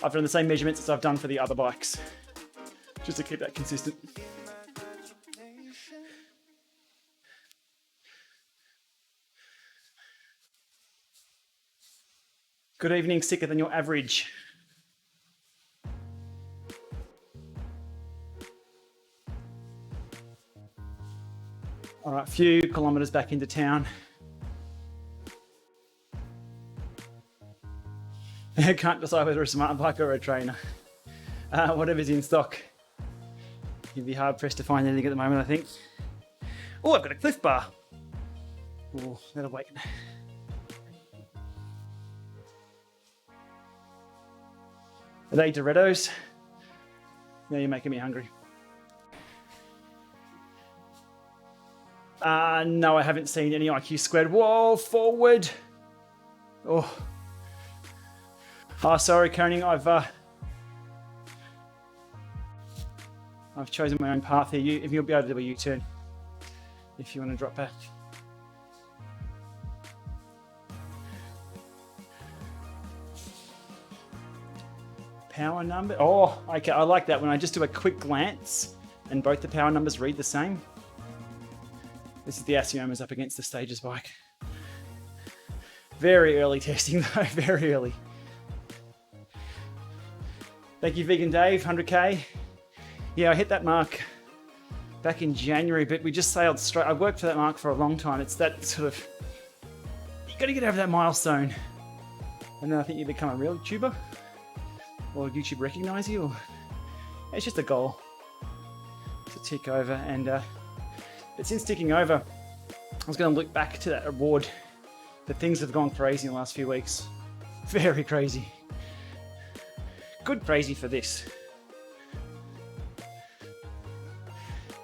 I've done the same measurements as I've done for the other bikes, just to keep that consistent. Good evening, sicker than your average. All right, a few kilometers back into town. I can't decide whether a smart bike or a trainer. Whatever's in stock. You'd be hard pressed to find anything at the moment, I think. Oh, I've got a Cliff Bar. Oh, that'll wait. Are they Dorettos? Now you're making me hungry. No, I haven't seen any IQ squared. Whoa, forward. Oh, sorry, Koning. I've chosen my own path here. If you'll be able to do a U-turn, if you want to drop back. Power number. Oh, okay. I like that when I just do a quick glance and both the power numbers read the same. This is the Assioma's up against the Stages bike. Very early testing though, very early. Thank you, Vegan Dave, 100K. Yeah, I hit that mark back in January, but we just sailed straight. I've worked for that mark for a long time. It's that sort of, you got to get over that milestone. And then I think you become a real YouTuber, or YouTube recognize you, or it's just a goal to tick over. And but since ticking over, I was going to look back to that award, but things have gone crazy in the last few weeks. Very crazy. Good crazy for this.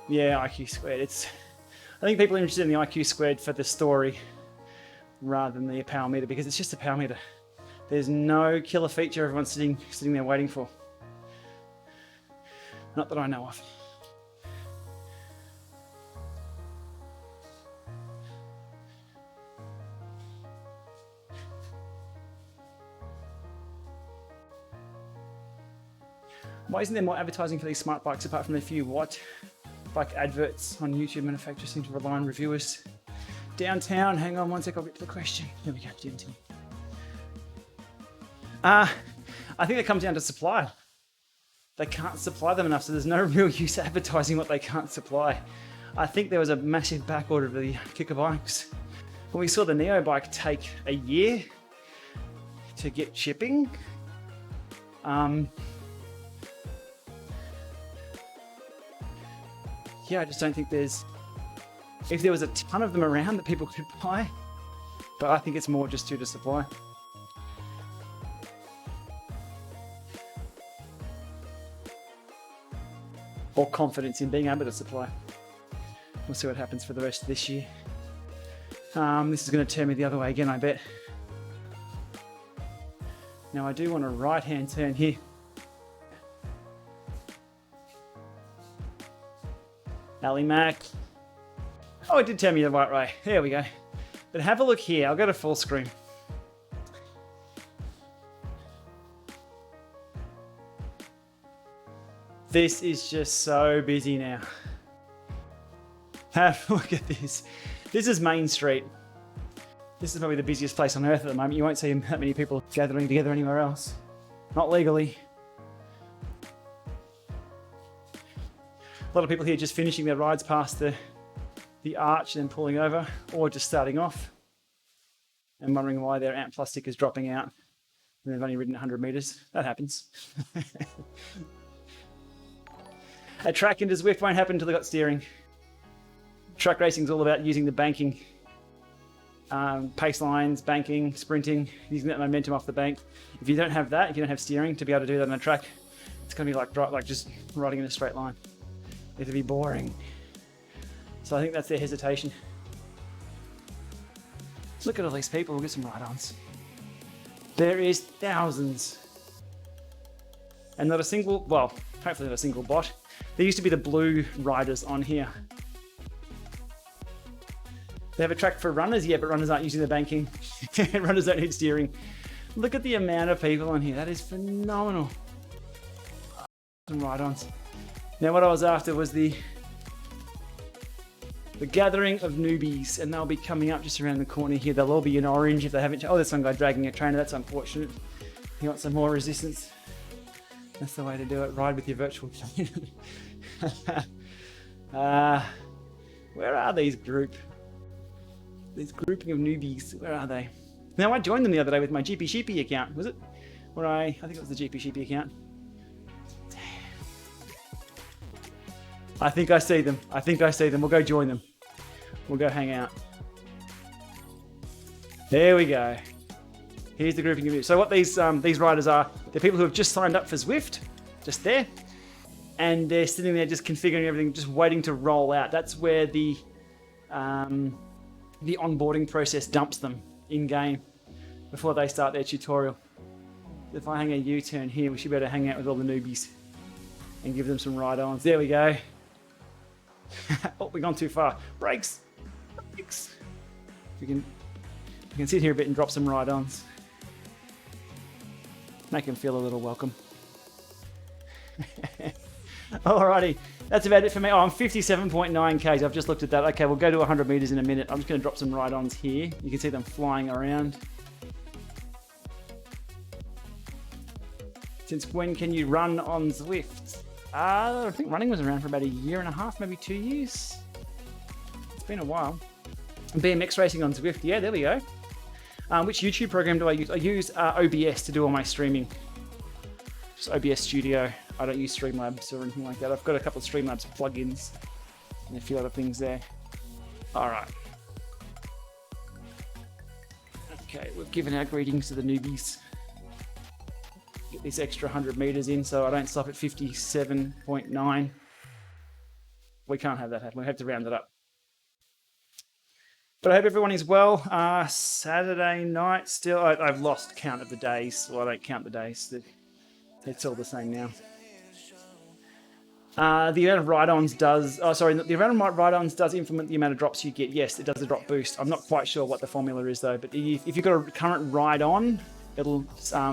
Yeah, IQ squared. I think people are interested in the IQ squared for the story rather than the power meter, because it's just a power meter. There's no killer feature everyone's sitting there waiting for. Not that I know of. Why isn't there more advertising for these smart bikes apart from the few bike adverts on YouTube? Manufacturers seem to rely on reviewers. Downtown, hang on one sec, I'll get to the question. Here we go, downtown. I think it comes down to supply. They can't supply them enough, so there's no real use advertising what they can't supply. I think there was a massive back order of the kicker bikes. When we saw the Neo bike take a year to get shipping, yeah, I just don't think if there was a ton of them around that people could buy, but I think it's more just due to supply. or confidence in being able to supply. We'll see what happens for the rest of this year. This is going to turn me the other way again, I bet. Now I do want a right-hand turn here. Ally Mac. Oh, it did turn me the right way. There we go. But have a look here. I'll go to full screen. This is just so busy now. Have a look at this. This is Main Street. This is probably the busiest place on earth at the moment. You won't see that many people gathering together anywhere else. Not legally. A lot of people here just finishing their rides past the arch and then pulling over, or just starting off and wondering why their Ant Plus stick is dropping out and they've only ridden 100 meters. That happens. A track into Zwift won't happen until they've got steering. Track racing is all about using the banking, pace lines, banking, sprinting, using that momentum off the bank. If you don't have that, if you don't have steering to be able to do that on a track, it's going to be like just riding in a straight line. It'll be boring. So I think that's their hesitation. Look at all these people. We'll get some ride-ons. There is thousands. And not a single, well, hopefully not a single bot. There used to be the blue riders on here. They have a track for runners, yeah, but runners aren't using the banking. Runners don't need steering. Look at the amount of people on here. That is phenomenal. Some ride-ons. Now what I was after was the gathering of newbies, and they'll be coming up just around the corner here. They'll all be in orange if they haven't. Oh, there's some guy dragging a trainer. That's unfortunate. You want some more resistance? That's the way to do it. Ride with your virtual trainer. Where are these group? This grouping of newbies. Where are they? Now I joined them the other day with my GP Sheepy account. Was it? Or I think it was the GP Sheepy account. I think I see them. I think I see them. We'll go join them. We'll go hang out. There we go. Here's the grouping of you. So what these riders are, they're people who have just signed up for Zwift, just there, and they're sitting there just configuring everything, just waiting to roll out. That's where the onboarding process dumps them in game before they start their tutorial. If I hang a U-turn here, we should be able to hang out with all the newbies and give them some ride-ons. There we go. Oh, we've gone too far. Brakes. Brakes. We can sit here a bit and drop some ride-ons. Make them feel a little welcome. Alrighty, that's about it for me. Oh, I'm 57.9 k's. I've just looked at that. Okay, we'll go to 100 meters in a minute. I'm just going to drop some ride-ons here. You can see them flying around. Since when can you run on Zwift? I think running was around for about a year and a half, maybe 2 years. It's been a while. BMX racing on Zwift, yeah, there we go. Which YouTube program do I use? I use OBS to do all my streaming. Just OBS Studio. I don't use Streamlabs or anything like that. I've got a couple of Streamlabs plugins and a few other things there. All right. Okay, we've given our greetings to the newbies. Get this extra 100 meters in so I don't stop at 57.9. We can't have that happen. We have to round it up. But I hope everyone is well. Saturday night still, I've lost count of the days. Well, I don't count the days. It's all the same now. The amount of ride-ons does, the amount of ride-ons does implement the amount of drops you get. Yes, it does a drop boost. I'm not quite sure what the formula is though, but if you've got a current ride-on, it'll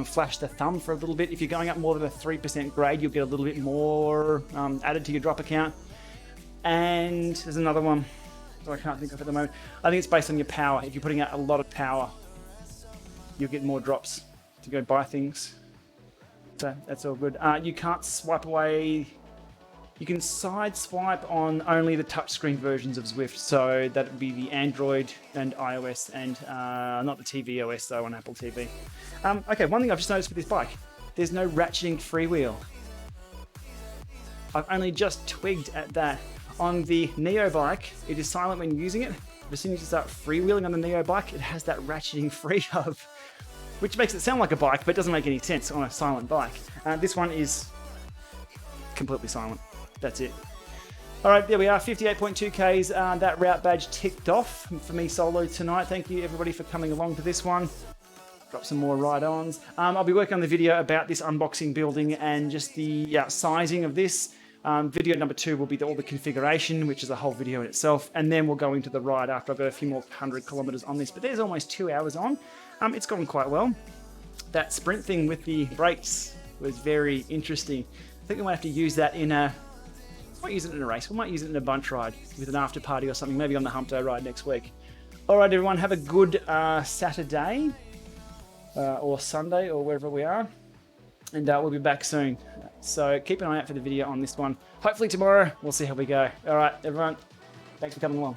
flash the thumb for a little bit. If you're going up more than a 3% grade, you'll get a little bit more added to your drop account. And there's another one that I can't think of at the moment. I think it's based on your power. If you're putting out a lot of power, you'll get more drops to go buy things. So that's all good. You can't swipe away. You can side swipe on only the touchscreen versions of Zwift. So that would be the Android and iOS and not the tvOS though on Apple TV. Okay, one thing I've just noticed with this bike, there's no ratcheting freewheel. I've only just twigged at that. On the Neo bike, it is silent when using it. But as soon as you start freewheeling on the Neo bike, it has that ratcheting free hub, which makes it sound like a bike, but doesn't make any sense on a silent bike. This one is completely silent. that's it. All right, there we are, 58.2 Ks. That route badge ticked off for me solo tonight. Thank you everybody for coming along to this one. Drop some more ride-ons. I'll be working on the video about this unboxing building and just the sizing of this. Video number 2 will be all the configuration, which is a whole video in itself, and then we'll go into the ride after I've got a few more 100 kilometers on this. But there's almost 2 hours on. It's gone quite well. That sprint thing with the brakes was very interesting. I think we might have to use that in a... We might use it in a race. We might use it in a bunch ride with an after party or something, maybe on the Hump Day ride next week. All right, everyone, have a good Saturday or Sunday or wherever we are, and we'll be back soon. So keep an eye out for the video on this one. Hopefully tomorrow, we'll see how we go. All right, everyone, thanks for coming along.